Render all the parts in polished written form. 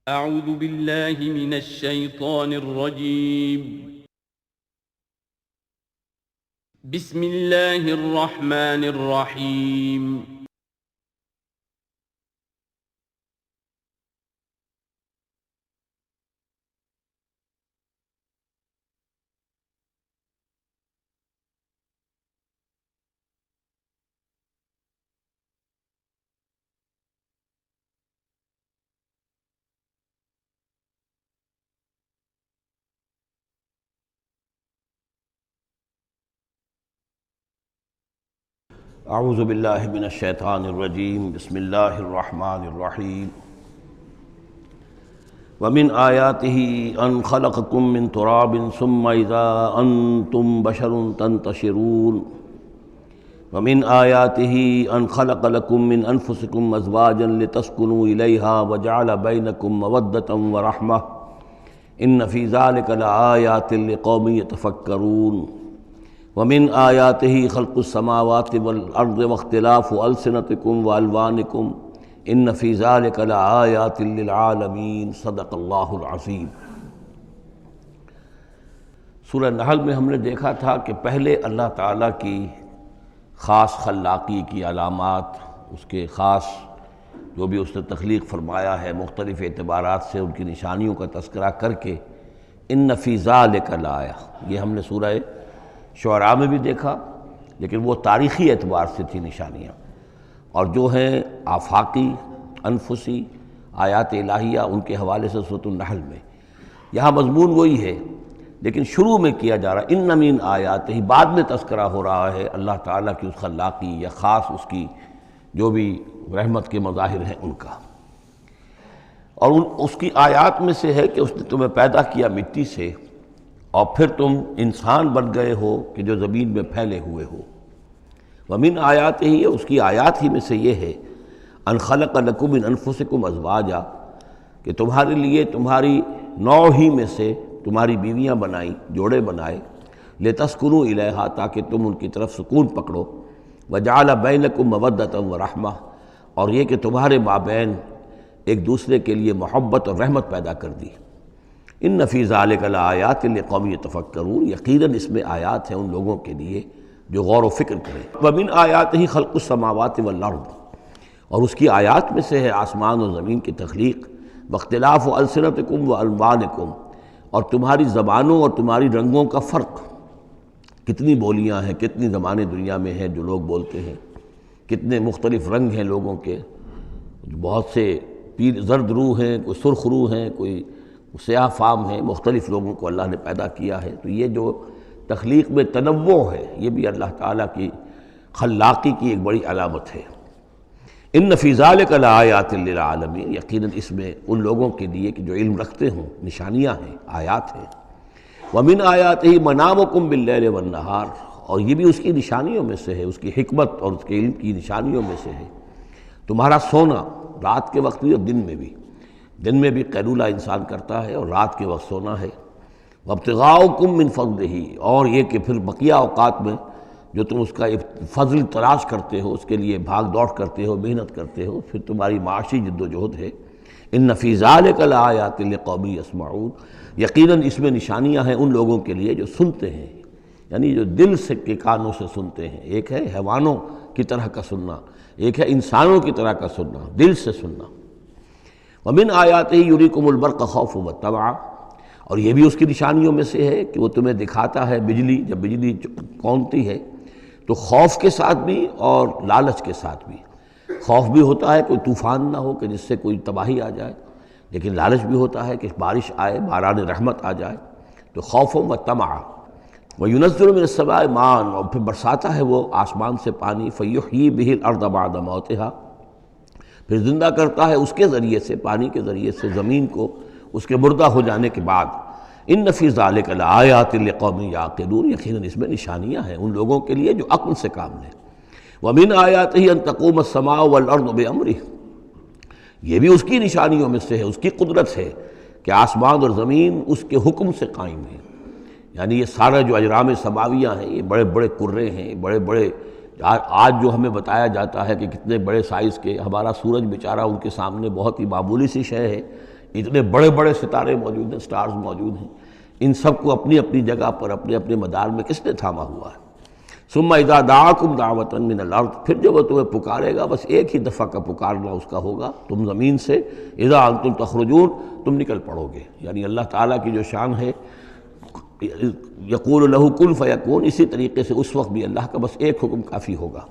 أعوذ بالله من الشيطان الرجيم. بسم الله الرحمن الرحيم. اعوذ باللہ من الشیطان الرجیم بسم اللہ الرحمن الرحیم ومن آیاتہ ان خلقکم من تراب ثم اذا انتم بشر تنتشرون ومن آیاتہ ان خلق لکم من انفسکم ازواجا لتسکنوا الیہا وجعل بینکم مودۃ ورحمۃ ان فی ذلک لآیات لقوم یتفکرون ومن آیاتہ خلق السماوات والارض واختلاف السنتکم والوانکم ان فی ذلک لآیات للعالمین صدق اللہ العظیم۔ سورہ نحل میں ہم نے دیکھا تھا کہ پہلے اللہ تعالیٰ کی خاص خلاقی کی علامات، اس کے خاص جو بھی اس نے تخلیق فرمایا ہے مختلف اعتبارات سے ان کی نشانیوں کا تذکرہ کر کے ان فی ذلک لآیہ، یہ ہم نے سورہ شعراء میں بھی دیکھا، لیکن وہ تاریخی اعتبار سے تھی نشانیاں، اور جو ہیں آفاقی انفسی آیات الہیہ ان کے حوالے سے سورۃ النحل میں یہاں مضمون وہی ہے، لیکن شروع میں کیا جا رہا ان من آیات ہی، بعد میں تذکرہ ہو رہا ہے اللہ تعالیٰ کی اس خلاقی یا خاص اس کی جو بھی رحمت کے مظاہر ہیں ان کا، اور اس کی آیات میں سے ہے کہ اس نے تمہیں پیدا کیا مٹی سے اور پھر تم انسان بن گئے ہو کہ جو زمین میں پھیلے ہوئے ہو۔ ومن آیات ہی، اس کی آیات ہی میں سے یہ ہے ان خلق لکم من انفسکم ازواجا، کہ تمہارے لیے تمہاری نوع ہی میں سے تمہاری بیویاں بنائیں، جوڑے بنائے، لتسکنوا الیہا، تاکہ تم ان کی طرف سکون پکڑو، وجعل بینکم مودۃ ورحمۃ، اور یہ کہ تمہارے مابین ایک دوسرے کے لیے محبت اور رحمت پیدا کر دی۔ ان فی ذلک لآیات لقوم یتفکرون، یقیناً اس میں آیات ہیں ان لوگوں کے لیے جو غور و فکر کریں۔ ومن آیاتہ خلق السماوات والارض، اور اس کی آیات میں سے ہے آسمان اور زمین کی تخلیق، واختلاف السنتکم والوانکم، اور تمہاری زبانوں اور تمہاری رنگوں کا فرق، کتنی بولیاں ہیں، کتنی زبانیں دنیا میں ہیں جو لوگ بولتے ہیں، کتنے مختلف رنگ ہیں لوگوں کے، بہت سے زرد روح ہیں، کوئی سرخ روح ہیں، کوئی سیاہ فام ہیں، مختلف لوگوں کو اللہ نے پیدا کیا ہے۔ تو یہ جو تخلیق میں تنوع ہے یہ بھی اللہ تعالیٰ کی خلاقی کی ایک بڑی علامت ہے۔ ان فی ذلک لآیات للعالمین، یقیناً اس میں ان لوگوں کے لیے کہ جو علم رکھتے ہوں نشانیاں ہیں، آیات ہیں۔ ومن آیاتہ منامکم باللیل والنہار، اور یہ بھی اس کی نشانیوں میں سے ہے، اس کی حکمت اور اس کے علم کی نشانیوں میں سے ہے تمہارا سونا، رات کے وقت بھی اور دن میں بھی قیلولہ انسان کرتا ہے اور رات کے وقت سونا ہے۔ وابتغاؤکم من فضلہ، اور یہ کہ پھر بقیہ اوقات میں جو تم اس کا فضل تلاش کرتے ہو، اس کے لیے بھاگ دوڑ کرتے ہو، محنت کرتے ہو، پھر تمہاری معاشی جد و جہد ہے۔ ان فی ذلک لآیات لقوم یسمعون، یقیناً اس میں نشانیاں ہیں ان لوگوں کے لیے جو سنتے ہیں، یعنی جو دل سے کے کانوں سے سنتے ہیں۔ ایک ہے حیوانوں کی طرح کا سننا، ایک ہے انسانوں کی طرح کا سننا، دل سے سننا۔ ومن آیاتہ یریکم البرق خوفا وطمعا، اور یہ بھی اس کی نشانیوں میں سے ہے کہ وہ تمہیں دکھاتا ہے بجلی، جب بجلی کونتی ہے تو خوف کے ساتھ بھی اور لالچ کے ساتھ بھی۔ خوف بھی ہوتا ہے کوئی طوفان نہ ہو کہ جس سے کوئی تباہی آ جائے، لیکن لالچ بھی ہوتا ہے کہ بارش آئے، باران رحمت آ جائے، تو خوف و طمعا۔ وینزل من السماء ماء، اور پھر برساتا ہے وہ آسمان سے پانی، فیحیی بہ الارض بعد موتہا، پھر زندہ کرتا ہے اس کے ذریعے سے، پانی کے ذریعے سے زمین کو اس کے مردہ ہو جانے کے بعد۔ ان فی ذلک لآیات لقوم یعقلون، یقیناً اس میں نشانیاں ہیں ان لوگوں کے لیے جو عقل سے کام لیں۔ ومن آیاتہ ان تقوم السماء والارض بامرہ، یہ بھی اس کی نشانیوں میں سے ہے، اس کی قدرت ہے کہ آسمان اور زمین اس کے حکم سے قائم ہیں۔ یعنی یہ سارا جو اجرام سماویہ ہیں، یہ بڑے بڑے کرے ہیں، بڑے بڑے، آج جو ہمیں بتایا جاتا ہے کہ کتنے بڑے سائز کے، ہمارا سورج بیچارہ ان کے سامنے بہت ہی معمولی سی شے ہے، اتنے بڑے بڑے ستارے موجود ہیں، سٹارز موجود ہیں، ان سب کو اپنی اپنی جگہ پر اپنے اپنے مدار میں کس نے تھاما ہوا ہے؟ ثم اذا دعاکم دعوۃ من الارض، پھر جب وہ تمہیں پکارے گا، بس ایک ہی دفعہ کا پکارنا اس کا ہوگا، تم زمین سے اذا انتم تخرجون، تم نکل پڑو گے۔ یعنی اللہ تعالیٰ کی جو شان ہے یقول لہ کن فیکون، اسی طریقے سے اس وقت بھی اللہ کا بس ایک حکم کافی ہوگا۔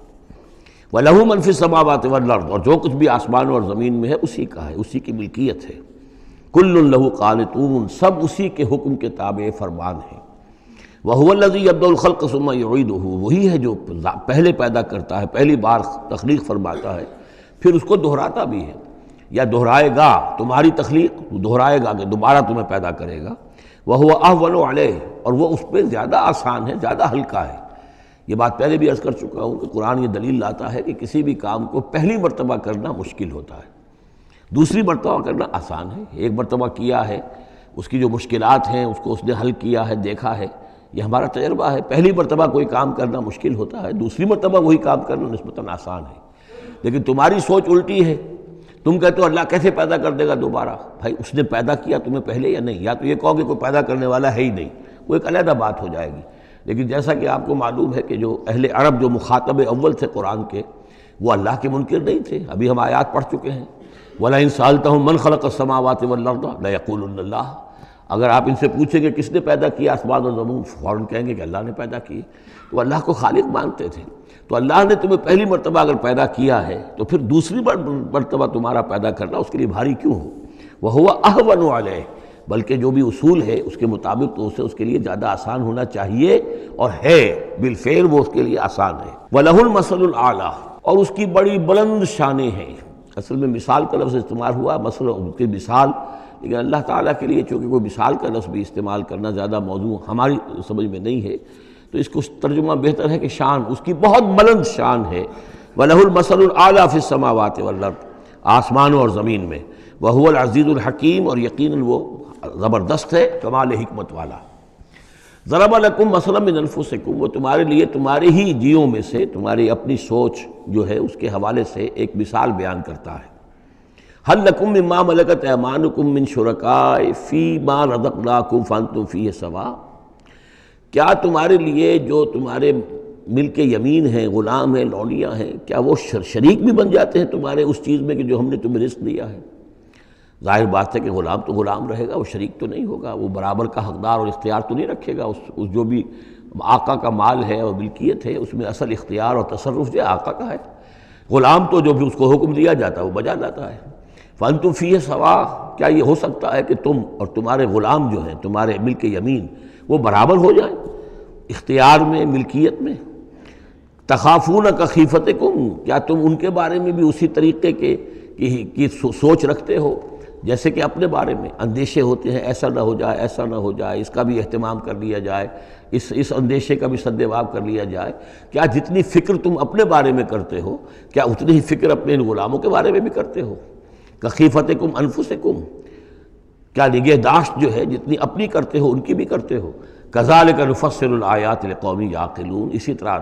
وَلَهُ مَن فِي السَّمَاوَاتِ وَالْأَرْضِ، اور جو کچھ بھی آسمان اور زمین میں ہے اسی کا ہے، اسی کی ملکیت ہے۔ كُلٌّ لَهُ قَانِتُونَ، سب اسی کے حکم کے تابع فرمان ہیں۔ وَهُوَ الَّذِي يَبْدَأُ الْخَلْقَ ثُمَّ يُعِيدُهُ، وہی ہے جو پہلے پیدا کرتا ہے، پہلی بار تخلیق فرماتا ہے، پھر اس کو دہراتا بھی ہے، یا دہرائے گا، تمہاری تخلیق دہرائے گا کہ دوبارہ تمہیں پیدا کرے گا۔ وَهُوَ أَهْوَنُ عَلَيْهِ، اور وہ اس پہ زیادہ آسان ہے، زیادہ ہلکا ہے۔ یہ بات پہلے بھی عرض کر چکا ہوں کہ قرآن یہ دلیل لاتا ہے کہ کسی بھی کام کو پہلی مرتبہ کرنا مشکل ہوتا ہے، دوسری مرتبہ کرنا آسان ہے۔ ایک مرتبہ کیا ہے، اس کی جو مشکلات ہیں اس کو اس نے حل کیا ہے، دیکھا ہے، یہ ہمارا تجربہ ہے۔ پہلی مرتبہ کوئی کام کرنا مشکل ہوتا ہے، دوسری مرتبہ وہی کام کرنا نسبتاً آسان ہے۔ لیکن تمہاری سوچ الٹی ہے، تم کہتے ہو اللہ کیسے پیدا کر دے گا دوبارہ؟ بھائی اس نے پیدا کیا تمہیں پہلے یا نہیں؟ یا تو یہ کہو کہ کوئی پیدا کرنے والا ہے ہی نہیں، وہ ایک علیحدہ بات ہو جائے گی۔ لیکن جیسا کہ آپ کو معلوم ہے کہ جو اہل عرب جو مخاطب اول تھے قرآن کے، وہ اللہ کے منکر نہیں تھے۔ ابھی ہم آیات پڑھ چکے ہیں، وَلَئِن سَأَلْتَهُم مَّن خَلَقَ السَّمَاوَاتِ وَالْأَرْضَ لَيَقُولُنَّ اللَّهُ، اگر آپ ان سے پوچھیں کہ کس نے پیدا کیا آسمان اور زمین، فوراً کہیں گے کہ اللہ نے پیدا کی۔ تو اللہ کو خالق مانتے تھے۔ تو اللہ نے تمہیں پہلی مرتبہ اگر پیدا کیا ہے تو پھر دوسری مرتبہ تمہارا پیدا کرنا اس کے لیے بھاری کیوں ہو؟ وَهُوَ أَهْوَنُ عَلَيْهِ، بلکہ جو بھی اصول ہے اس کے مطابق تو اسے اس کے لیے زیادہ آسان ہونا چاہیے، اور ہے بالفعل وہ اس کے لیے آسان ہے۔ وَلَهُ الْمَثَلُ الْأَعْلَىٰ، اور اس کی بڑی بلند شانیں ہیں۔ اصل میں مثال کا لفظ استعمال ہوا، مثلا ان کی مثال، لیکن اللہ تعالیٰ کے لیے چونکہ کوئی مثال کا لفظ بھی استعمال کرنا زیادہ موضوع ہماری سمجھ میں نہیں ہے، تو اس کو ترجمہ بہتر ہے کہ شان، اس کی بہت بلند شان ہے۔ وَلَهُ الْمَثَلُ الْأَعْلَىٰ فِي السَّمَاوَاتِ وَالْأَرْضِ، آسمانوں اور زمین میں۔ وَهُوَ الْعَزِيزُ الْحَكِيمُ، اور یقیناً وہ زبردست ہے، کمال حکمت والا۔ ضرب لکم مثلا من انفسکم، وہ تمہارے لیے تمہارے ہی جیوں میں سے، تمہاری اپنی سوچ جو ہے اس کے حوالے سے ایک مثال بیان کرتا ہے۔ هل لکم مما ملکت ایمانکم من شرکاء فیما رزقناکم فانتم فیہ سواء، کیا تمہارے لیے جو تمہارے ملک یمین ہیں، غلام ہیں، لونیاں ہیں، کیا وہ شریک بھی بن جاتے ہیں تمہارے اس چیز میں کہ جو ہم نے تمہیں رزق دیا ہے؟ ظاہر بات ہے کہ غلام تو غلام رہے گا، وہ شریک تو نہیں ہوگا، وہ برابر کا حقدار اور اختیار تو نہیں رکھے گا۔ اس جو بھی آقا کا مال ہے اور ملکیت ہے اس میں اصل اختیار اور تصرف جو آقا کا ہے۔ غلام تو جو بھی اس کو حکم دیا جاتا ہے وہ بجا لاتا ہے۔ فانتم فیہ سواء، کیا یہ ہو سکتا ہے کہ تم اور تمہارے غلام جو ہیں، تمہارے ملک یمین، وہ برابر ہو جائیں اختیار میں، ملکیت میں؟ تخافون کخیفتکم، کیا تم ان کے بارے میں بھی اسی طریقے کی سوچ رکھتے ہو جیسے کہ اپنے بارے میں اندیشے ہوتے ہیں، ایسا نہ ہو جائے، ایسا نہ ہو جائے، اس کا بھی اہتمام کر لیا جائے، اس اندیشے کا بھی سدباب کر لیا جائے؟ کیا جتنی فکر تم اپنے بارے میں کرتے ہو، کیا اتنی ہی فکر اپنے ان غلاموں کے بارے میں بھی کرتے ہو؟ کخیفتکم انفسکم، کیا نگہداشت جو ہے جتنی اپنی کرتے ہو ان کی بھی کرتے ہو؟ کذالک نفصل الآیات لقوم یعقلون، اسی طرح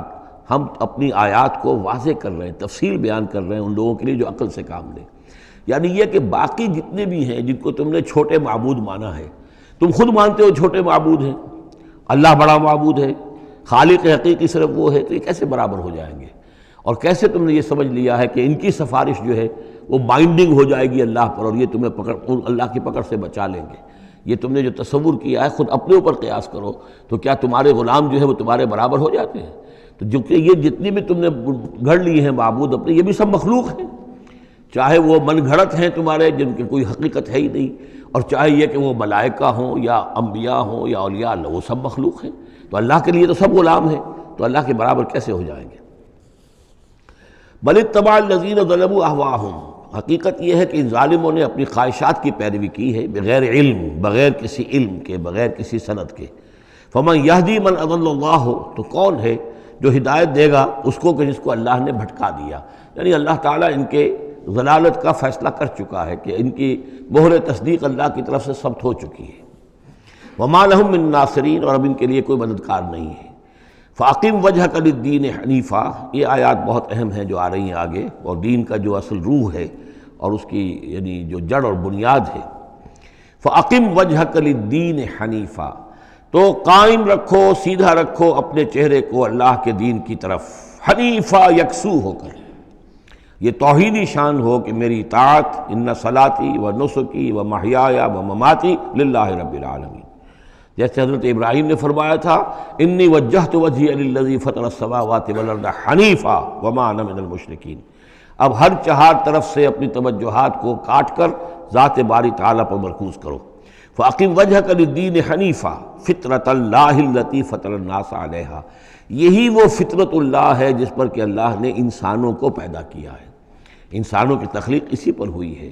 ہم اپنی آیات کو واضح کر رہے ہیں، تفصیل بیان کر رہے ہیں ان لوگوں کے لیے جو عقل سے کام لیں۔ یعنی یہ کہ باقی جتنے بھی ہیں جن کو تم نے چھوٹے معبود مانا ہے، تم خود مانتے ہو چھوٹے معبود ہیں، اللہ بڑا معبود ہے، خالق حقیقی صرف وہ ہے، تو یہ کیسے برابر ہو جائیں گے؟ اور کیسے تم نے یہ سمجھ لیا ہے کہ ان کی سفارش جو ہے وہ بائنڈنگ ہو جائے گی اللہ پر، اور یہ تمہیں اللہ کی پکڑ سے بچا لیں گے؟ یہ تم نے جو تصور کیا ہے خود اپنے اوپر قیاس کرو، تو کیا تمہارے غلام جو ہے وہ تمہارے برابر ہو جاتے ہیں؟ تو جو کہ یہ جتنی بھی تم نے گھڑ لی ہیں معبود اپنے، یہ بھی سب مخلوق ہیں، چاہے وہ من گھڑت ہیں تمہارے جن کی کوئی حقیقت ہے ہی نہیں، اور چاہے یہ کہ وہ ملائکہ ہوں یا انبیاء ہوں یا اولیاء اللہ، وہ سب مخلوق ہیں۔ تو اللہ کے لیے تو سب غلام ہیں، تو اللہ کے برابر کیسے ہو جائیں گے؟ بل اتبع الذین ظلموا اہواءہم، حقیقت یہ ہے کہ ان ظالموں نے اپنی خواہشات کی پیروی کی ہے، بغیر علم، بغیر کسی علم کے، بغیر کسی سند کے۔ فمن یہدی من اضل اللہ، تو کون ہے جو ہدایت دے گا اس کو کہ جس کو اللہ نے بھٹکا دیا؟ یعنی اللہ تعالیٰ ان کے ضلالت کا فیصلہ کر چکا ہے کہ ان کی مہر تصدیق اللہ کی طرف سے ثبت ہو چکی ہے۔ وما لہم من ناصرین، اور اب ان کے لیے کوئی مددگار نہیں ہے۔ فاقم وجہک للدین حنیفا، یہ آیات بہت اہم ہیں جو آ رہی ہیں آگے، اور دین کا جو اصل روح ہے اور اس کی یعنی جو جڑ اور بنیاد ہے۔ فَأَقِمْ وَجْهَكَ لِلدِّينِ حَنِيفًا، تو قائم رکھو، سیدھا رکھو اپنے چہرے کو اللہ کے دین کی طرف، حنیفہ یکسو ہو کر، یہ توحیدی شان ہو کہ میری اطاعت، ان صلاتی و نسکی و محیای و مماتی للہ رب العالمین، جیسے حضرت ابراہیم نے فرمایا تھا انی وجہت وجہی للذی فطر السماوات والارض حنیفا وما انا من المشرکین، اب ہر چہار طرف سے اپنی توجہات کو کاٹ کر ذات باری تعالیٰ پر مرکوز کرو۔ فَأَقِمْ وَجْهَكَ لِلدِّينِ حَنِيفًا فِطْرَةَ اللَّهِ الَّتِي فَطَرَ النَّاسَ عَلَيْهَا، یہی وہ فطرت اللہ ہے جس پر کہ اللہ نے انسانوں کو پیدا کیا ہے، انسانوں کی تخلیق اسی پر ہوئی ہے۔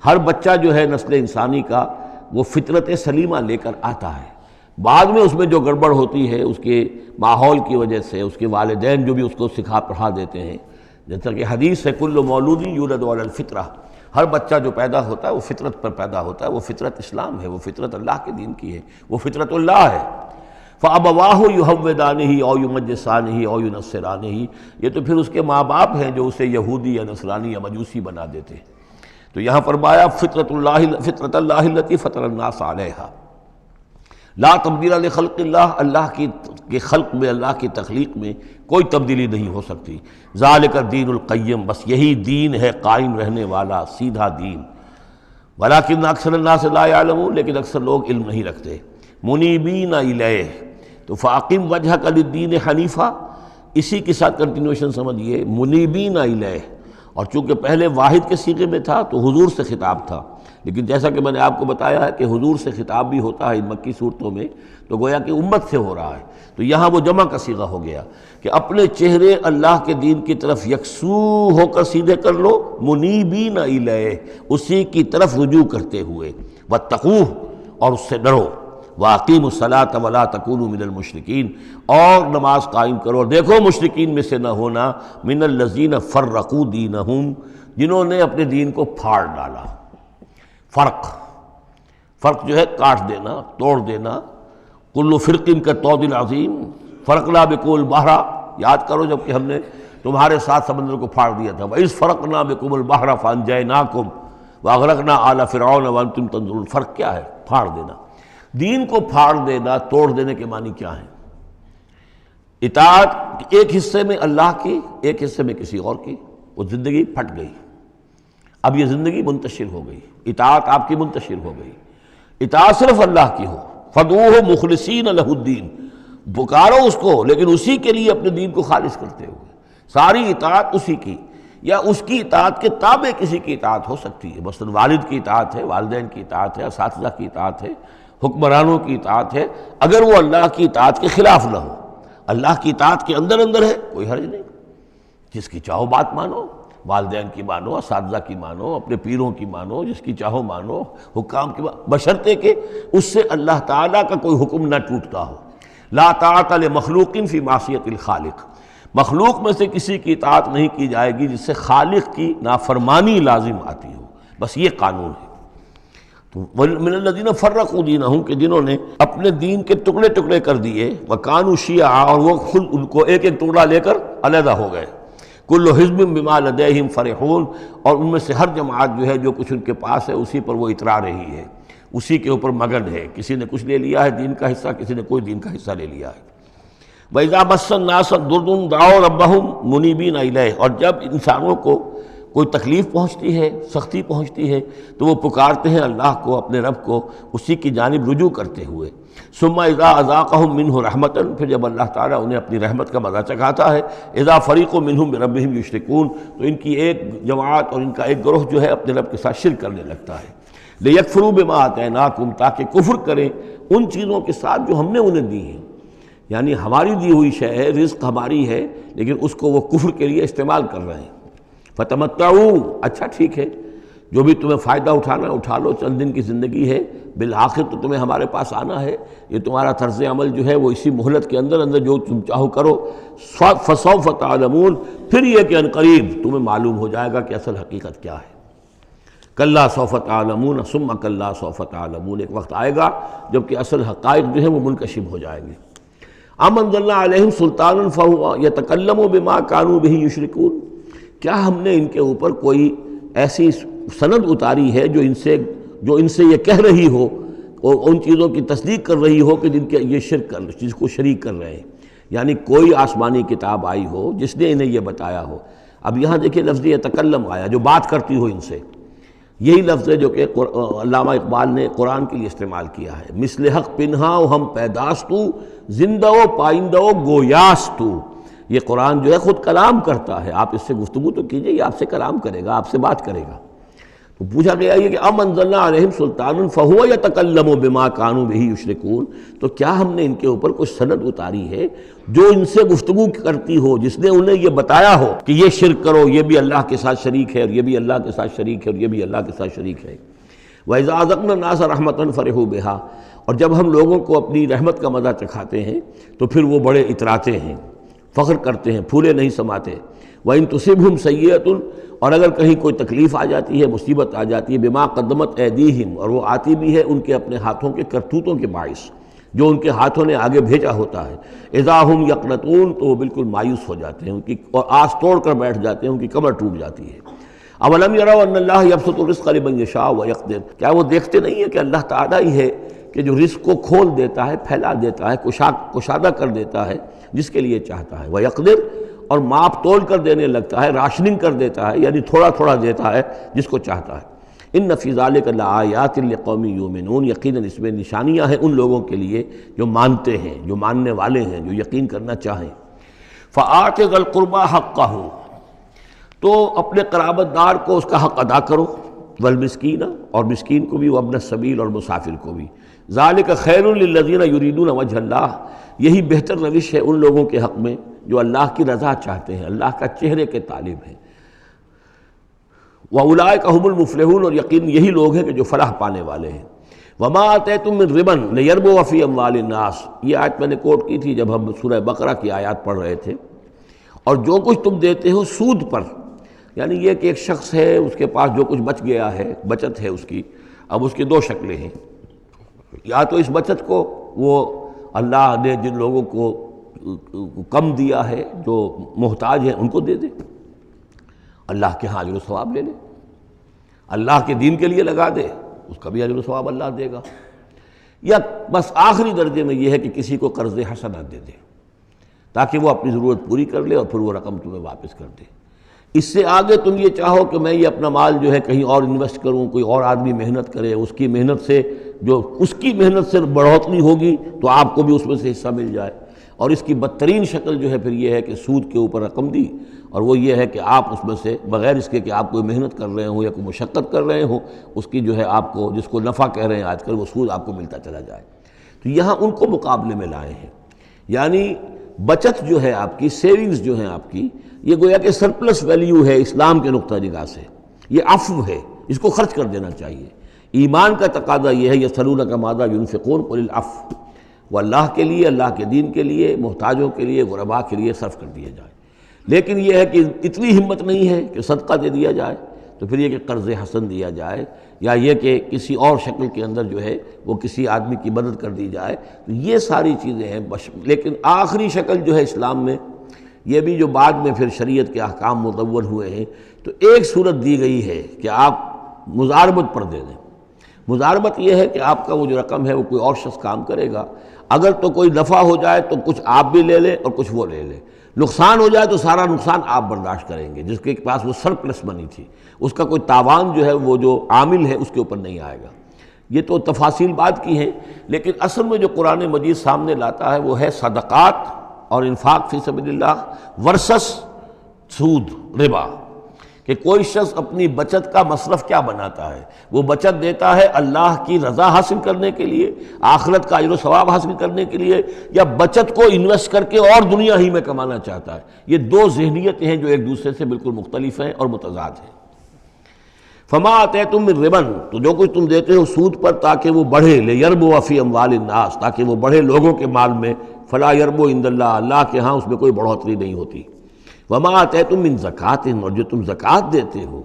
ہر بچہ جو ہے نسل انسانی کا وہ فطرت سلیمہ لے کر آتا ہے، بعد میں اس میں جو گڑبڑ ہوتی ہے اس کے ماحول کی وجہ سے، اس کے والدین جو بھی اس کو سکھا پڑھا دیتے ہیں، جیسا کہ حدیث ہے کل مولود یولد علی الفطرہ، ہر بچہ جو پیدا ہوتا ہے وہ فطرت پر پیدا ہوتا ہے، وہ فطرت اسلام ہے، وہ فطرت اللہ کے دین کی ہے، وہ فطرت اللہ ہے۔ فَأَبَوَاهُ يُهَوِّدَانِهِ أَوْ يُمَجِّسَانِهِ أَوْ يُنَصِّرَانِهِ، یہ تو پھر اس کے ماں باپ ہیں جو اسے یہودی یا نصرانی یا مجوسی بنا دیتے ہیں۔ تو یہاں فرمایا فطرت اللہ التي فطر الناس علیہا، لا تبدیل لخلق اللہ، اللہ کی خلق میں، اللہ کی تخلیق میں کوئی تبدیلی نہیں ہو سکتی۔ ذالک الدین القیم، بس یہی دین ہے قائم رہنے والا سیدھا دین۔ ولکن اکثر الناس لا یعلمون، لیکن اکثر لوگ علم نہیں رکھتے۔ منیبین الیہ، تو فاقم وجہک للدین حنیفا، اسی کے ساتھ کنٹینویشن سمجھیے، منیبین الیہ، اور چونکہ پہلے واحد کے صیغے میں تھا تو حضور سے خطاب تھا، لیکن جیسا کہ میں نے آپ کو بتایا ہے کہ حضور سے خطاب بھی ہوتا ہے ان مکی صورتوں میں، تو گویا کہ امت سے ہو رہا ہے، تو یہاں وہ جمع کا صیغہ ہو گیا کہ اپنے چہرے اللہ کے دین کی طرف یکسو ہو کر سیدھے کر لو، منیبین الیہ، اسی کی طرف رجوع کرتے ہوئے، واتقوہ، اور اس سے ڈرو، وَأَقِیمُوا الصَّلَاةَ وَلَا تَکُونُوا مِنَ الْمُشْرِکِینَ، اور نماز قائم کرو، اور دیکھو مشرکین میں سے نہ ہونا، مِنَ الَّذِینَ فَرَّقُوا دِینَہُم، جنہوں نے اپنے دین کو پھاڑ ڈالا۔ فرق جو ہے کاٹ دینا، توڑ دینا، کل فرق کالطود العظیم فرقنا بکم البحر، یاد کرو جب کہ ہم نے تمہارے ساتھ سمندر کو پھاڑ دیا تھا، وَإِذْ فَرَقْنَا بِكُمُ الْبَحْرَ فَأَنْجَيْنَاكُمْ وَأَغْرَقْنَا آلَ فِرْعَوْنَ وَأَنْتُمْ تَنظُرُونَ۔ فرق کیا ہے؟ پھاڑ دینا، دین کو پھاڑ دینا، توڑ دینے کے معنی کیا ہیں؟ اطاعت ایک حصے میں اللہ کی، ایک حصے میں کسی اور کی، وہ زندگی پھٹ گئی، اب یہ زندگی منتشر ہو گئی، اطاعت آپ کی منتشر ہو گئی، اطاعت صرف اللہ کی ہو، فَدْعُوهُ مُخْلِصِينَ لَهُ الدِّينَ، پکارو اس کو لیکن اسی کے لیے اپنے دین کو خالص کرتے ہوئے، ساری اطاعت اسی کی، یا اس کی اطاعت کے تابع کسی کی اطاعت ہو سکتی ہے، مثلا والد کی اطاعت ہے، والدین کی اطاعت ہے، اساتذہ کی اطاعت ہے، حکمرانوں کی اطاعت ہے، اگر وہ اللہ کی اطاعت کے خلاف نہ ہو، اللہ کی اطاعت کے اندر ہے کوئی حرج نہیں، جس کی چاہو بات مانو، والدین کی مانو، اساتذہ کی مانو، اپنے پیروں کی مانو، جس کی چاہو مانو، حکام کی مانو، بشرطے کہ اس سے اللہ تعالیٰ کا کوئی حکم نہ ٹوٹتا ہو۔ لا طاعۃ لمخلوق فی معصیۃ الخالق، مخلوق میں سے کسی کی اطاعت نہیں کی جائے گی جس سے خالق کی نافرمانی لازم آتی ہو، بس یہ قانون ہے۔ تو من الذین فرقوا دینہم، کہ جنہوں نے اپنے دین کے ٹکڑے ٹکڑے کر دیے، وکانوا شیعا، اور وہ خود ان کو ایک ایک ٹکڑا لے کر علیحدہ ہو گئے، کل حزب بما لدیہم فرحون، اور ان میں سے ہر جماعت جو ہے جو کچھ ان کے پاس ہے اسی پر وہ اترا رہی ہے، اسی کے اوپر مگن ہے، کسی نے کچھ لے لیا ہے دین کا حصہ، کسی نے کوئی دین کا حصہ لے لیا ہے۔ وَإِذَا مَسَّ النَّاسَ ضُرٌّ دَعَوْا رَبَّهُمْ مُنِيبِينَ إِلَيْهِ، اور جب انسانوں کو کوئی تکلیف پہنچتی ہے، سختی پہنچتی ہے، تو وہ پکارتے ہیں اللہ کو، اپنے رب کو، اسی کی جانب رجوع کرتے ہوئے۔ ثم اذا اذاقهم منه رحمۃ، پھر جب اللہ تعالیٰ انہیں اپنی رحمت کا مزہ چکھاتا ہے، اذا فریق منهم بربهم یشرکون، تو ان کی ایک جماعت اور ان کا ایک گروہ جو ہے اپنے رب کے ساتھ شرک کرنے لگتا ہے۔ لیکفروا بما آتیناکم، تاکہ کفر کریں ان چیزوں کے ساتھ جو ہم نے انہیں دی ہیں، یعنی ہماری دی ہوئی شے ہے، رزق ہماری ہے، لیکن اس کو وہ کفر کے لیے استعمال کر رہے ہیں۔ فتمتعوا، اچھا ٹھیک ہے، جو بھی تمہیں فائدہ اٹھانا اٹھا لو، چند دن کی زندگی ہے، بالآخر تو تمہیں ہمارے پاس آنا ہے، یہ تمہارا طرز عمل جو ہے وہ اسی مہلت کے اندر اندر جو تم چاہو کرو، فسوف تعلمون، پھر یہ کہ عنقریب تمہیں معلوم ہو جائے گا کہ اصل حقیقت کیا ہے۔ کلا سوف تعلمون ثم کلا سوف تعلمون، ایک وقت آئے گا جب کہ اصل حقائق جو ہے وہ منکشف ہو جائیں گے۔ ام انزلنا علیہم سلطانا فہو یتکلم بما کانوا بہ یشرکون، کیا ہم نے ان کے اوپر کوئی ایسی سند اتاری ہے جو ان سے جو ان سے یہ کہہ رہی ہو اور ان چیزوں کی تصدیق کر رہی ہو کہ جن کے یہ شرک کر جس کو شریک کر رہے ہیں، یعنی کوئی آسمانی کتاب آئی ہو جس نے انہیں یہ بتایا ہو۔ اب یہاں دیکھیں لفظ یتکلم آیا، جو بات کرتی ہو ان سے، یہی لفظ ہے جو کہ علامہ اقبال نے قرآن کے لیے استعمال کیا ہے، مثل حق پنہا و ہم پیداستو زندہ و پائندہ و گویاستو۔ یہ قرآن جو ہے خود کلام کرتا ہے، آپ اس سے گفتگو تو کیجئے، یہ آپ سے کلام کرے گا، آپ سے بات کرے گا۔ تو پوچھا گیا یہ کہ ام انزلنا علیہم سلطان فہو یتکلم بما کانوا بہ یشرکون، تو کیا ہم نے ان کے اوپر کچھ سند اتاری ہے جو ان سے گفتگو کرتی ہو، جس نے انہیں یہ بتایا ہو کہ یہ شرک کرو، یہ بھی اللہ کے ساتھ شریک ہے اور یہ بھی اللہ کے ساتھ شریک ہے اور یہ بھی اللہ کے ساتھ شریک ہے۔ وَإِذَا أَذَقْنَا النَّاسَ رَحْمَةً فَرِحُوا بِهَا، اور جب ہم لوگوں کو اپنی رحمت کا مزہ چکھاتے ہیں تو پھر وہ بڑے اتراتے ہیں، فخر کرتے ہیں، پھولے نہیں سماتے۔ وَإِن تُصِبْهُمْ سَيِّئَةٌ، اور اگر کہیں کوئی تکلیف آ جاتی ہے، مصیبت آ جاتی ہے، بما قدمت ایدیہم، اور وہ آتی بھی ہے ان کے اپنے ہاتھوں کے کرتوتوں کے باعث، جو ان کے ہاتھوں نے آگے بھیجا ہوتا ہے، اذا ہم یقنطون، تو وہ بالکل مایوس ہو جاتے ہیں، ان کی اور آس توڑ کر بیٹھ جاتے ہیں، ان کی کمر ٹوٹ جاتی ہے۔ اولم یروا ان اللہ یبسط الرزق لمن یشاء ویقدر، کیا وہ دیکھتے نہیں ہیں کہ اللہ تعالیٰ ہی ہے کہ جو رزق کو کھول دیتا ہے، پھیلا دیتا ہے، کشادہ کر دیتا ہے جس کے لیے چاہتا ہے، ویقدر، اور ماپ تول کر دینے لگتا ہے، راشننگ کر دیتا ہے، یعنی تھوڑا تھوڑا دیتا ہے جس کو چاہتا ہے۔ ان فی ذلک لآیات لقوم یؤمنون، یقیناً اس میں نشانیاں ہیں ان لوگوں کے لیے جو مانتے ہیں، جو ماننے والے ہیں، جو یقین کرنا چاہیں۔ فآت ذی القربى حقہ، تو اپنے قرابت دار کو اس کا حق ادا کرو، والمسکین، اور مسکین کو بھی، وابن السبیل، اور مسافر کو بھی۔ ذالک خیر للذین یریدون وجہ اللہ، یہی بہتر روش ہے ان لوگوں کے حق میں جو اللہ کی رضا چاہتے ہیں، اللہ کا چہرے کے طالب ہیں۔ وَأُولَٰئِکَ هُمُ الْمُفْلِحُونَ، اور یقین یہی لوگ ہیں کہ جو فلاح پانے والے ہیں۔ وَمَا آتَیْتُم مِّن رِبًا لِیَرْبُوَ فِی أَمْوَالِ النَّاسِ، یہ آیت میں نے کوٹ کی تھی جب ہم سورہ بقرہ کی آیات پڑھ رہے تھے۔ اور جو کچھ تم دیتے ہو سود پر، یعنی یہ کہ ایک شخص ہے، اس کے پاس جو کچھ بچ گیا ہے، بچت ہے اس کی، اب اس کی دو شکلیں ہیں، یا تو اس بچت کو وہ اللہ نے جن لوگوں کو کم دیا ہے، جو محتاج ہیں، ان کو دے دے، اللہ کے ہاں اجر و ثواب لے لے، اللہ کے دین کے لیے لگا دے، اس کا بھی اجر و ثواب اللہ دے گا، یا بس آخری درجے میں یہ ہے کہ کسی کو قرض حسنہ دے دے تاکہ وہ اپنی ضرورت پوری کر لے اور پھر وہ رقم تمہیں واپس کر دے۔ اس سے آگے تم یہ چاہو کہ میں یہ اپنا مال جو ہے کہیں اور انویسٹ کروں، کوئی اور آدمی محنت کرے، اس کی محنت سے جو اس کی محنت سے بڑھوتری ہوگی تو آپ کو بھی اس میں سے حصہ مل جائے، اور اس کی بدترین شکل جو ہے پھر یہ ہے کہ سود کے اوپر رقم دی، اور وہ یہ ہے کہ آپ اس میں سے بغیر اس کے کہ آپ کوئی محنت کر رہے ہوں یا کوئی مشقت کر رہے ہوں، اس کی جو ہے آپ کو، جس کو نفع کہہ رہے ہیں آج کل، وہ سود آپ کو ملتا چلا جائے۔ تو یہاں ان کو مقابلے میں لائے ہیں، یعنی بچت جو ہے آپ کی، سیونگز جو ہیں آپ کی، یہ گویا کہ سرپلس ویلیو ہے اسلام کے نقطہ نگاہ سے، یہ عفو ہے، اس کو خرچ کر دینا چاہیے۔ ایمان کا تقاضا یہ ہے، یسألونک ماذا ینفقون قل العفو، وہ اللہ کے لیے، اللہ کے دین کے لیے، محتاجوں کے لیے، غرباء کے لیے صرف کر دیا جائے۔ لیکن یہ ہے کہ اتنی ہمت نہیں ہے کہ صدقہ دے دیا جائے، تو پھر یہ کہ قرض حسن دیا جائے، یا یہ کہ کسی اور شکل کے اندر جو ہے وہ کسی آدمی کی مدد کر دی جائے، تو یہ ساری چیزیں ہیں۔ لیکن آخری شکل جو ہے اسلام میں، یہ بھی جو بعد میں پھر شریعت کے احکام مدون ہوئے ہیں، تو ایک صورت دی گئی ہے کہ آپ مزاربت پر دے دیں۔ مزاربت یہ ہے کہ آپ کا وہ جو رقم ہے وہ کوئی اور شخص کام کرے گا، اگر تو کوئی نفع ہو جائے تو کچھ آپ بھی لے لیں اور کچھ وہ لے لیں، نقصان ہو جائے تو سارا نقصان آپ برداشت کریں گے، جس کے پاس وہ سرپلس منی تھی، اس کا کوئی تاوان جو ہے وہ جو عامل ہے اس کے اوپر نہیں آئے گا۔ یہ تو تفاصیل بات کی ہیں، لیکن اصل میں جو قرآن مجید سامنے لاتا ہے وہ ہے صدقات اور انفاق فی سبیل اللہ ورسس سود، ربا، کہ کوئی شخص اپنی بچت کا مصرف کیا بناتا ہے، وہ بچت دیتا ہے اللہ کی رضا حاصل کرنے کے لیے، آخرت کا اجر و ثواب حاصل کرنے کے لیے، یا بچت کو انویسٹ کر کے اور دنیا ہی میں کمانا چاہتا ہے۔ یہ دو ذہنیتیں ہیں جو ایک دوسرے سے بالکل مختلف ہیں اور متضاد ہیں۔ فما آتیتم من ربا، تو جو کچھ تم دیتے ہو سود پر تاکہ وہ بڑھے، لیربو فی اموال الناس، تاکہ وہ بڑھے لوگوں کے مال میں، فلا یربو عند اللہ، اللہ کے ہاں اس میں کوئی بڑھوتری نہیں ہوتی۔ وما آتیتم من زکوٰۃ، اور جو تم زکوٰۃ دیتے ہو،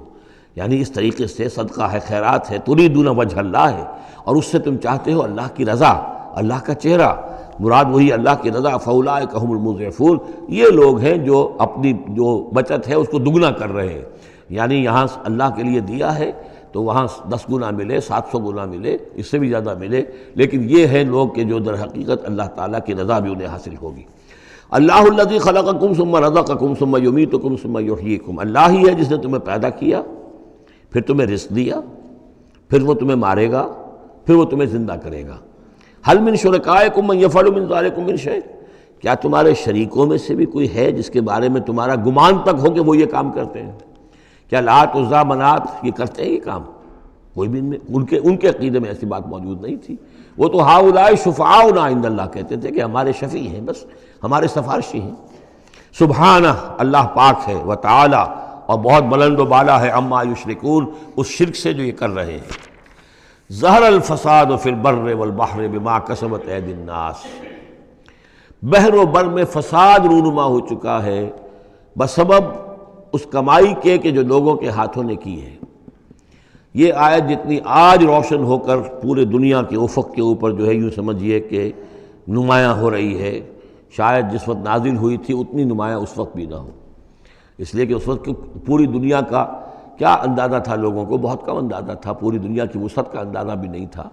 یعنی اس طریقے سے صدقہ ہے، خیرات ہے، تریدون وجہ اللہ ہے، اور اس سے تم چاہتے ہو اللہ کی رضا، اللہ کا چہرہ، مراد وہی اللہ کی رضا، فاولئک ھم المضعفون، یہ لوگ ہیں جو اپنی جو بچت ہے اس کو دگنا کر رہے ہیں، یعنی یہاں اللہ کے لیے دیا ہے تو وہاں 10 گنا ملے، 700 گنا ملے، اس سے بھی زیادہ ملے، لیکن یہ ہیں لوگ کہ جو در حقیقت اللہ تعالیٰ کی رضا بھی انہیں حاصل ہوگی۔ اللہ الذی خلقکم ثم رزقکم ثم یمیتکم ثم یحییکم، اللہ ہی ہے جس نے تمہیں پیدا کیا، پھر تمہیں رزق دیا، پھر وہ تمہیں مارے گا، پھر وہ تمہیں زندہ کرے گا۔ هل من شرکائکم من یفعل من ذلکم من شیء، کیا تمہارے شریکوں میں سے بھی کوئی ہے جس کے بارے میں تمہارا گمان تک ہو کہ وہ یہ کام کرتے ہیں؟ کیا لات عزیٰ منات یہ کرتے ہیں یہ کام؟ کوئی بھی ان کے عقیدے میں ایسی بات موجود نہیں تھی۔ وہ تو ہؤلاء شفعاؤنا عند اللہ کہتے تھے کہ ہمارے شفیع ہیں، بس ہمارے سفارشی ہیں۔ سبحانہ، اللہ پاک ہے، وتعالی، اور بہت بلند و بالا ہے، عما یشرکون، اس شرک سے جو یہ کر رہے ہیں۔ ظہر الفساد فی البر والبحر بما کسبت ایدی الناس، بحر و بر میں فساد رونما ہو چکا ہے بسبب اس کمائی کے کہ جو لوگوں کے ہاتھوں نے کی ہے۔ یہ آیت جتنی آج روشن ہو کر پورے دنیا کے افق کے اوپر جو ہے یوں سمجھیے کہ نمایاں ہو رہی ہے، شاید جس وقت نازل ہوئی تھی اتنی نمایاں اس وقت بھی نہ ہو، اس لیے کہ اس وقت پوری دنیا کا کیا اندازہ تھا، لوگوں کو بہت کم اندازہ تھا، پوری دنیا کی وسعت کا اندازہ بھی نہیں تھا۔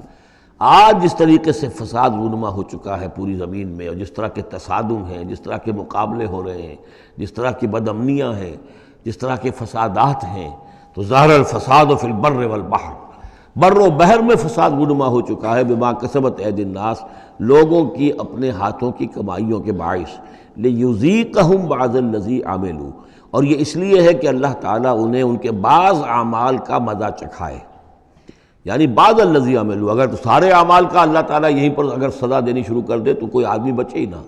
آج جس طریقے سے فساد رونما ہو چکا ہے پوری زمین میں، اور جس طرح کے تصادم ہیں، جس طرح کے مقابلے ہو رہے ہیں، جس طرح کی بد امنیاں ہیں، جس طرح کے فسادات ہیں، تو ظاہر الفساد فی البر والبحر، بر و بحر میں فساد رونما ہو چکا ہے بما کسبت ایدی الناس، لوگوں کی اپنے ہاتھوں کی کمائیوں کے باعث، لیذیقہم بعض الذی عملوا، اور یہ اس لیے ہے کہ اللہ تعالیٰ انہیں ان کے بعض اعمال کا مزہ چکھائے، یعنی بعض الذی عملوا، اگر سارے اعمال کا اللہ تعالیٰ یہیں پر اگر سزا دینی شروع کر دے تو کوئی آدمی بچے ہی نہ،